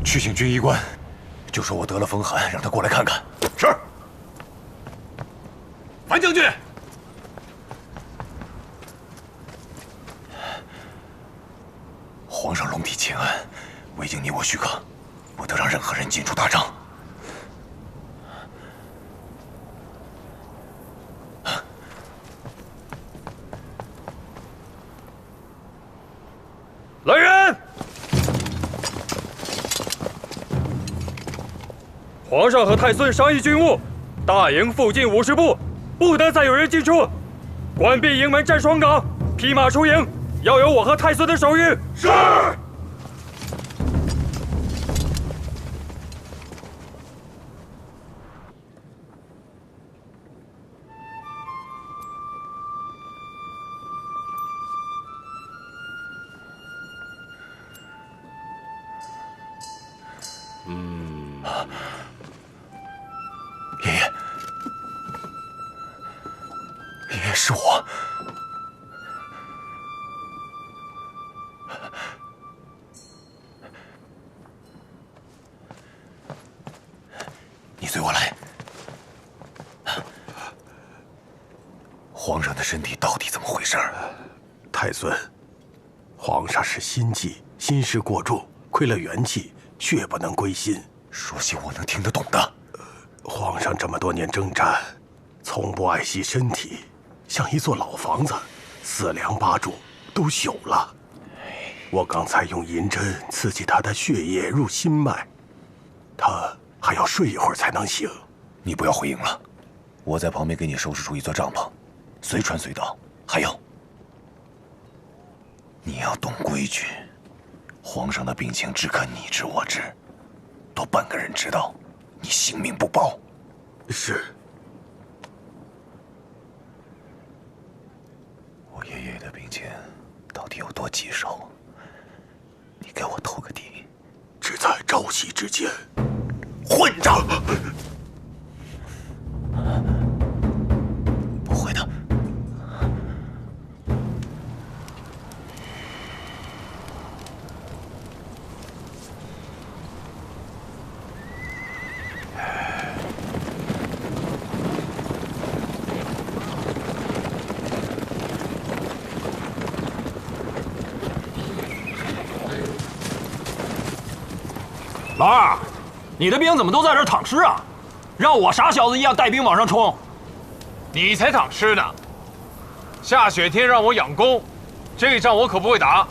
去请军医官，就说我得了风寒，让他过来看看。是。樊将军，皇上龙体欠安，未经你我许可，不得让任何人进出大帐。来人！皇上和太孙商议军务，大营附近50步，不得再有人进出。关闭营门，站双岗，披马出营，要有我和太孙的手谕。是。爷爷，爷爷，是我。你随我来。皇上的身体到底怎么回事？太孙，皇上是心悸，心事过重，亏了元气，血不能归心。说些我能听得懂的。皇上这么多年征战，从不爱惜身体，像一座老房子，4梁8柱都朽了。我刚才用银针刺激他的血液入心脉，他还要睡一会儿才能醒。你不要回营了，我在旁边给你收拾出一座帐篷，随传随到。还有，你要懂规矩，皇上的病情只可你知我知，多半个人知道，你性命不保。是。我爷爷的病情到底有多棘手？你给我透个底。只在朝夕之间。混账！不会的。老二，你的兵怎么都在这儿躺尸啊？让我傻小子一样带兵往上冲。你才躺尸呢！下雪天让我养弓，这仗我可不会打，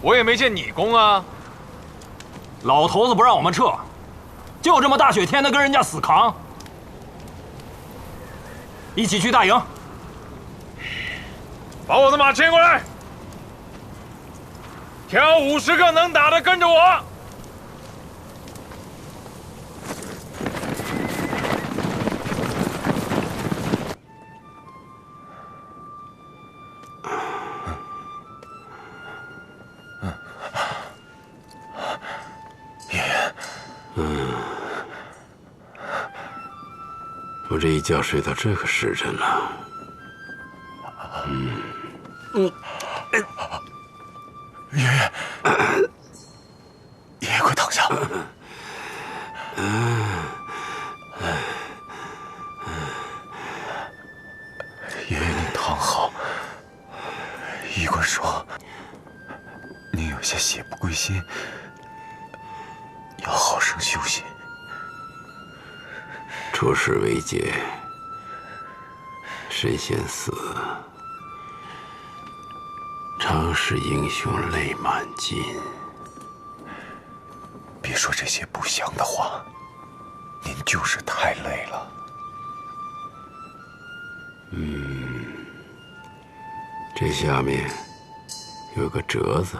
我也没见你攻啊。老头子不让我们撤，就这么大雪天的跟人家死扛。一起去大营。把我的马牵过来，挑50个能打的跟着我。我这一觉睡到这个时辰了。爷爷，爷爷快躺下。爷爷您躺好。医官说，您有些血不归心，要好生休息。出师未捷身先死，常使英雄泪满襟。别说这些不祥的话，您就是太累了。这下面有个折子，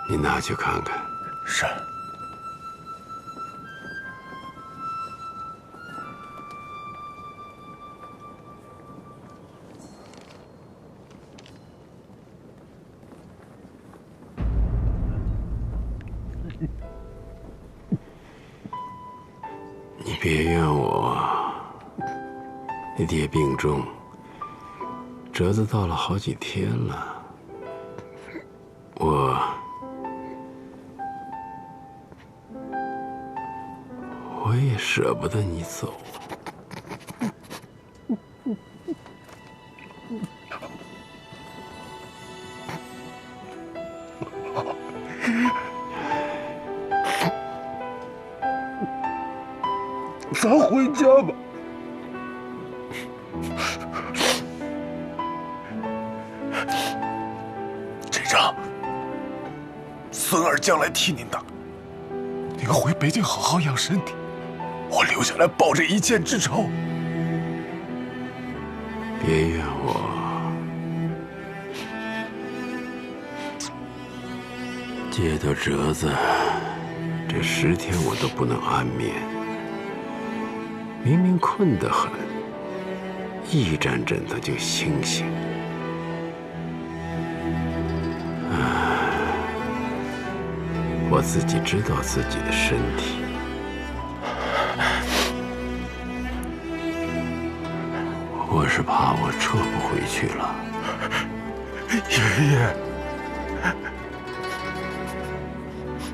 你拿去看看。是。你别怨我，你爹病重，折子到了好几天了，我也舍不得你走。咱回家吧。这仗，孙儿将来替您打。您回北京好好养身体，我留下来报这一箭之仇。别怨我，接到折子，这10天我都不能安眠。明明困得很，一沾枕头就醒醒。我自己知道自己的身体，我是怕我撤不回去了。爷爷，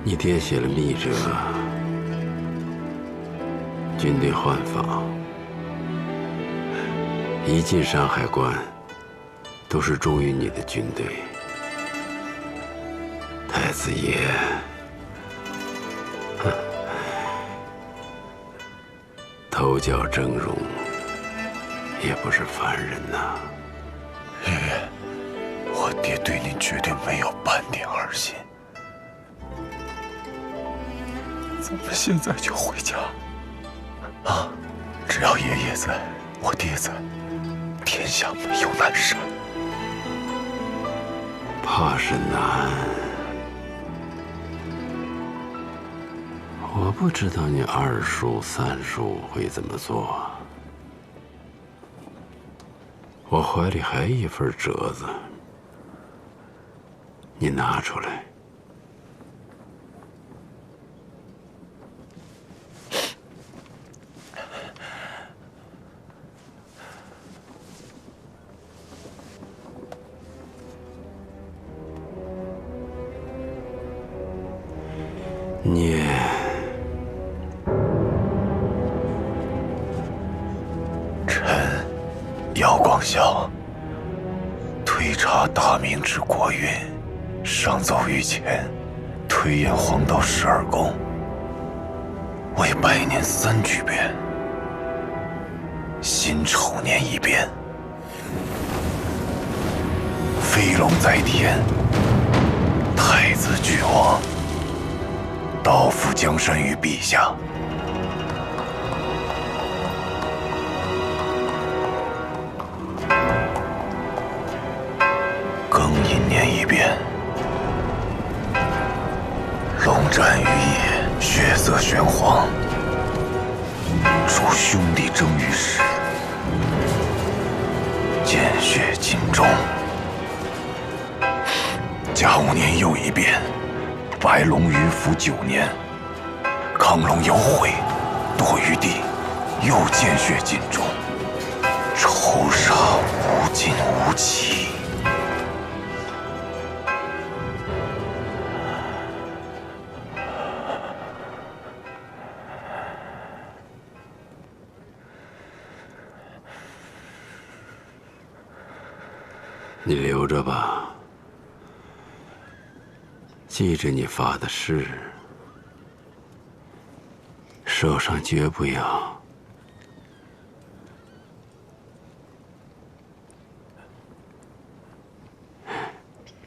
你爹写了密折。军队换防，一进山海关，都是忠于你的军队。太子爷，头角峥嵘，也不是凡人呐。爷爷，我爹对您绝对没有半点儿心。咱们现在就回家。啊！只要爷爷在，我爹在，天下没有难事。怕是难。我不知道你2叔、3叔会怎么做。我怀里还一份折子，你拿出来。念臣姚广孝推查大明之国运，上奏御前，推演黄道12宫，为百年3巨变，辛丑年一变。飞龙在天，太子俱亡，刀斧江山于陛下。庚寅年一变，龙战于野，血色玄黄，诸兄弟争于世，见血尽忠。甲午年又一变，白龙鱼伏9年，亢龙有悔，堕于地，又见血尽忠，仇杀无尽无期。你留着吧，记着你发的誓，手上绝不要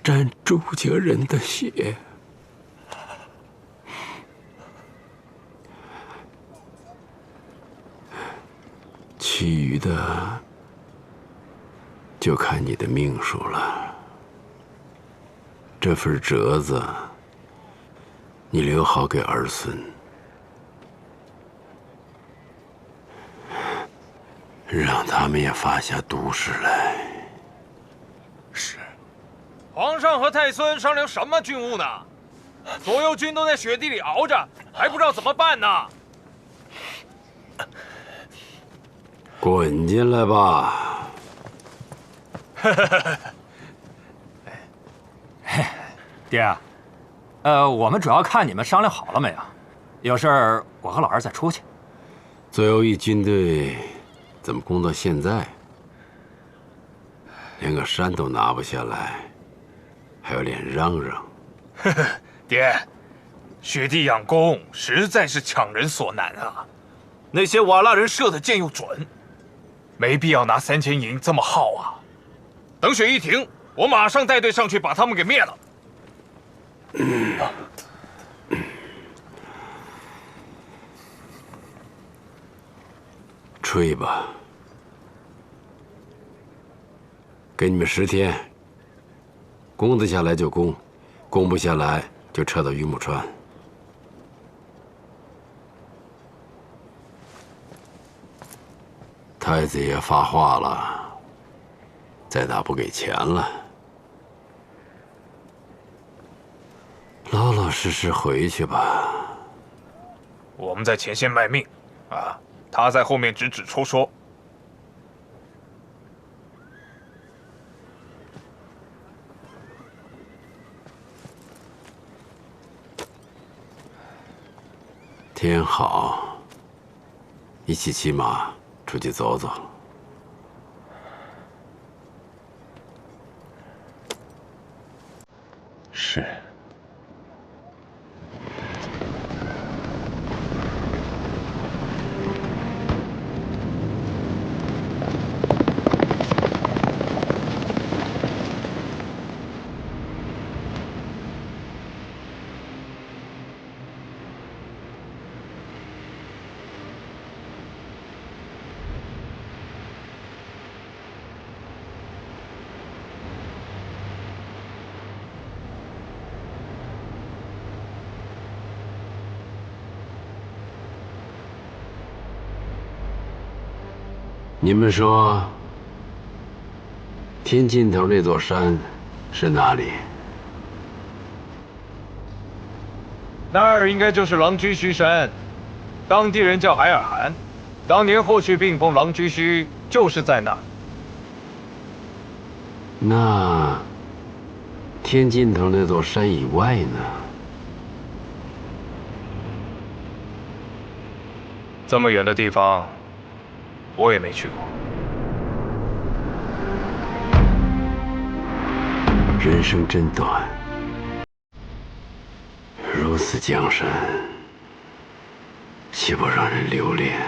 沾朱家人的血。其余的就看你的命数了。这份折子，你留好给儿孙，让他们也发下毒誓来。是。皇上和太孙商量什么军务呢？左右军都在雪地里熬着，还不知道怎么办呢。滚进来吧。爹，我们主要看你们商量好了没有。有事儿我和老二再出去。左右翼军队怎么攻到现在，连个山都拿不下来，还有脸嚷嚷？爹，雪地养弓实在是强人所难啊！那些瓦剌人射的箭又准，没必要拿3000营这么耗啊！等雪一停，我马上带队上去把他们给灭了。吹吧，给你们10天，攻得下来就攻，攻不下来就撤到榆木川。太子爷发话了，再打不给钱了。老老实实回去吧。我们在前线卖命，啊，他在后面指指戳戳。天好，一起骑马出去走走。是。你们说，天尽头那座山是哪里？那儿应该就是狼居胥山，当地人叫海尔汗。当年霍去病封狼居胥就是在那儿。那天尽头那座山以外呢？这么远的地方，我也没去过。人生真短，如此江山，岂不让人留恋？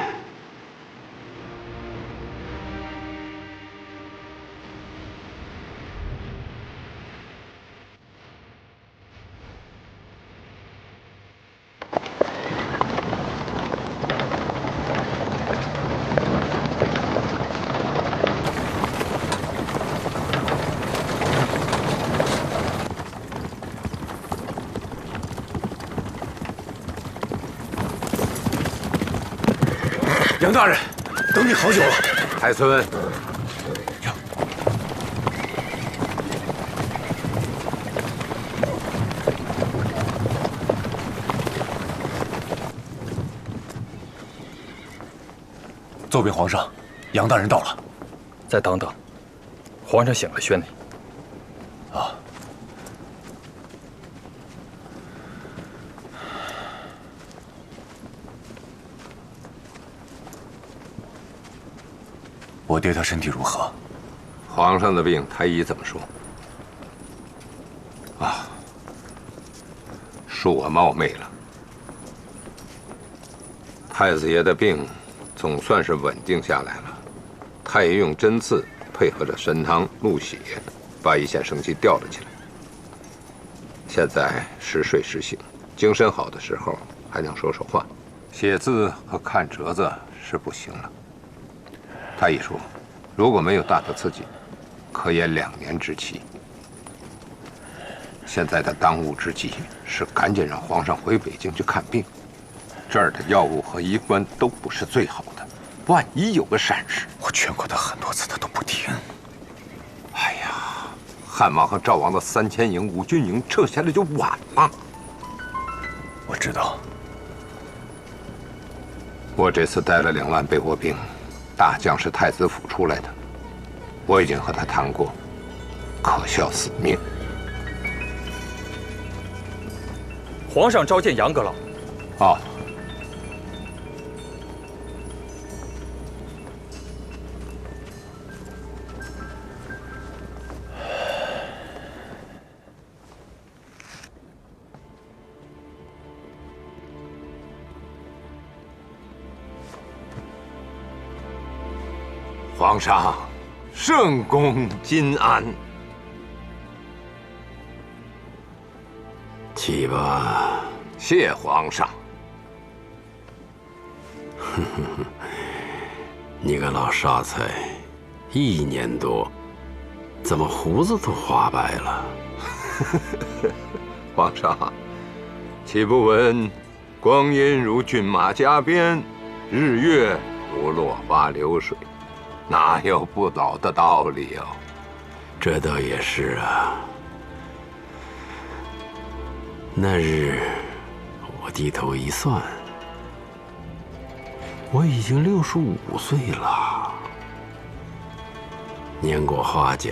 杨大人，等你好久了。太孙，奏禀皇上，杨大人到了。再等等，皇上醒了宣你。啊。我爹他身体如何？皇上的病，太医怎么说？啊，恕我冒昧了。太子爷的病总算是稳定下来了。太医用针刺配合着参汤入血，把一线生机吊了起来。现在时睡时醒，精神好的时候还能说说话，写字和看折子是不行了。太医说，如果没有大的刺激，可延2年之期。现在的当务之急是赶紧让皇上回北京去看病。这儿的药物和医官都不是最好的，万一有个闪失，我劝过他很多次，他都不听。哎呀，汉王和赵王的3000营、5军营撤下来就晚了。我知道。我这次带了2万备货兵，大将是太子府出来的，我已经和他谈过，可效死命。皇上召见杨阁老。哦。皇上，圣公金安。起吧，谢皇上。你个老少才，1年多，怎么胡子都花白了？皇上，岂不闻光阴如骏马加鞭，日月如落花流水？哪有不老的道理哦？这倒也是啊。那日我低头一算，我已经65岁了，年过花甲，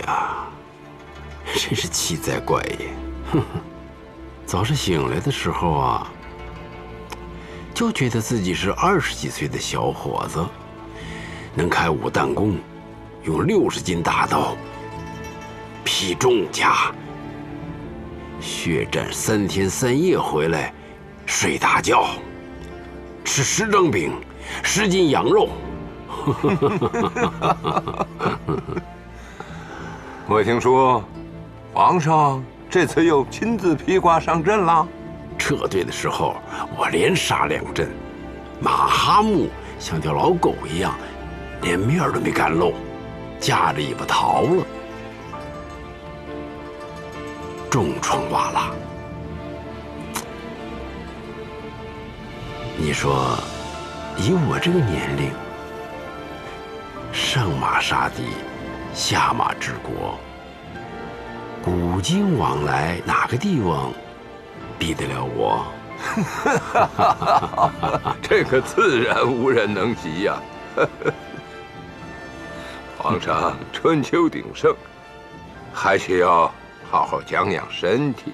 真是奇哉怪也。哼哼，早上醒来的时候啊，就觉得自己是20几岁的小伙子。能开5弹弓，用60斤大刀劈重甲，血战3天3夜回来，睡大觉，吃10张饼，10斤羊肉。我听说，皇上这次又亲自披挂上阵了。撤退的时候，我连杀2阵，马哈木像条老狗一样。连面都没敢露，夹着尾巴逃了。重创瓦剌，你说，以我这个年龄，上马杀敌，下马治国，古今往来，哪个帝王比得了我？这个自然无人能及呀。皇上春秋鼎盛，还需要好好养养身体。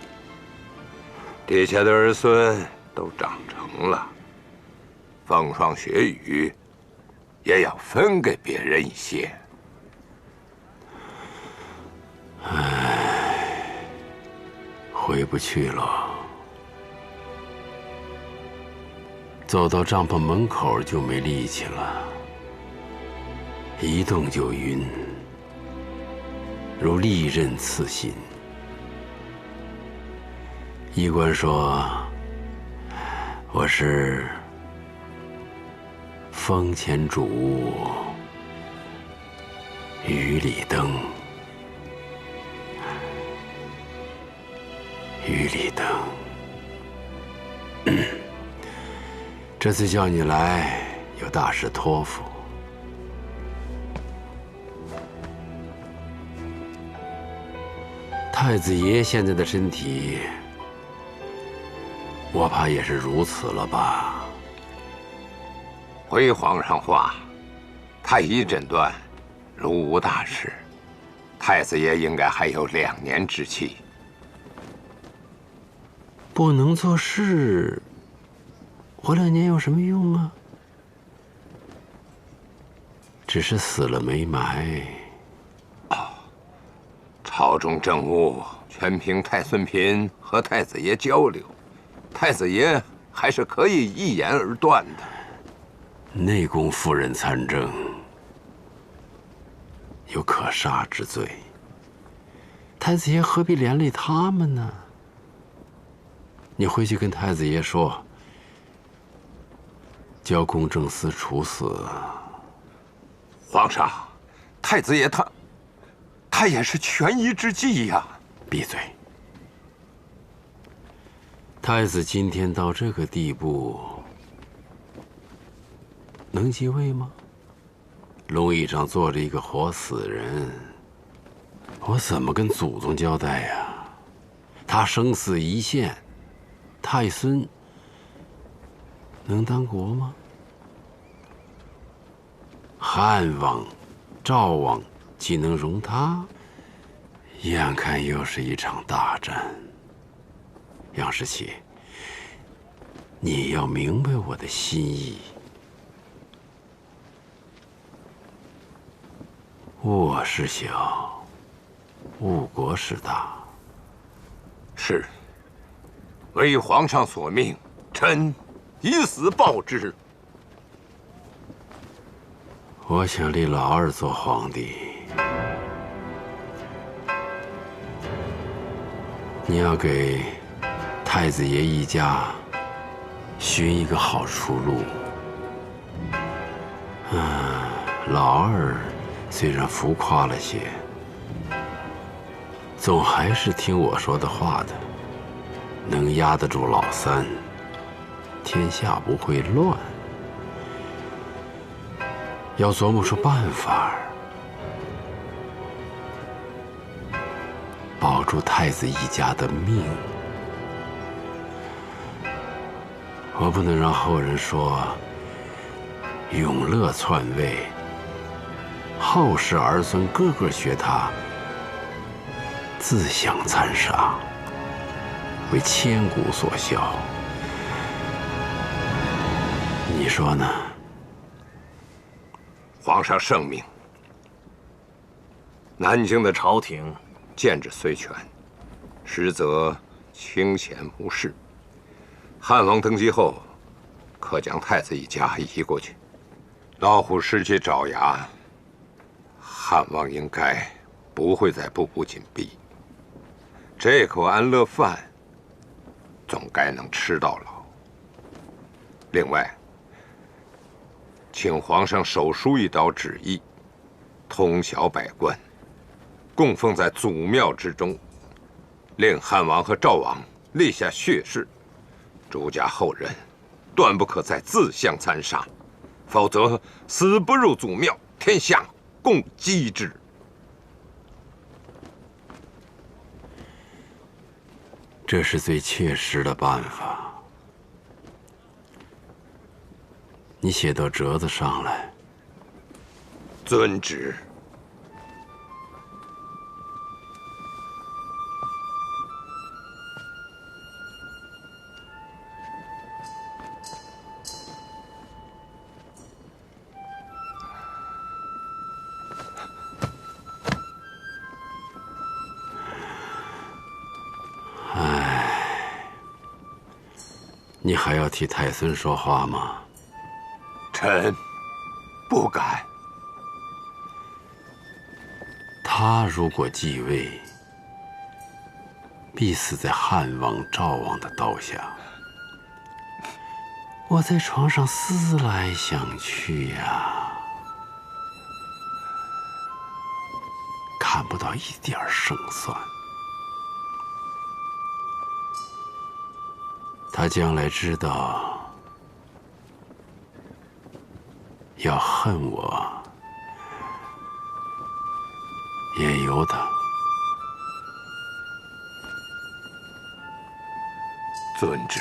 底下的儿孙都长成了，风霜雪雨也要分给别人一些。唉，回不去了。走到帐篷门口就没力气了，一动就晕，如利刃刺心。医官说我是风前烛，雨里灯，雨里灯。这次叫你来，有大事托付。太子爷现在的身体，我怕也是如此了吧？回皇上话，太医诊断如无大事，太子爷应该还有2年之期。不能做事，活2年有什么用啊？只是死了没埋。朝中政务全凭太孙嫔和太子爷交流，太子爷还是可以一言而断的。内宫夫人参政，有可杀之罪，太子爷何必连累他们呢？你回去跟太子爷说，叫公正司处死。皇上，太子爷他也是权宜之计呀！闭嘴！太子今天到这个地步，能继位吗？龙椅上坐着一个活死人，我怎么跟祖宗交代呀？他生死一线，太孙能当国吗？汉王、赵王岂能容他？眼看又是一场大战。杨士奇，你要明白我的心意。我是小，误国是大。是，为皇上所命，臣以死报之。我想立老二做皇帝，你要给太子爷一家寻一个好出路。老二虽然浮夸了些，总还是听我说的话的，能压得住老三，天下不会乱。要琢磨出办法，保住太子一家的命。我不能让后人说永乐篡位，后世儿孙个个学他，自相残杀，为千古所笑。你说呢？皇上圣明。南京的朝廷建制虽全，实则清闲无事。汉王登基后，可将太子一家移过去。老虎失去爪牙，汉王应该不会再步步紧逼。这口安乐饭，总该能吃到老。另外，请皇上手书一道旨意，通晓百官，供奉在祖庙之中，令汉王和赵王立下血誓，朱家后人断不可再自相残杀，否则死不入祖庙，天下共击之。这是最切实的办法。你写到折子上来。遵旨。你还要替太孙说话吗？臣不敢。他如果继位，必死在汉王赵王的刀下。我在床上思来想去呀，看不到一点胜算。他将来知道要恨我，也由他。遵旨。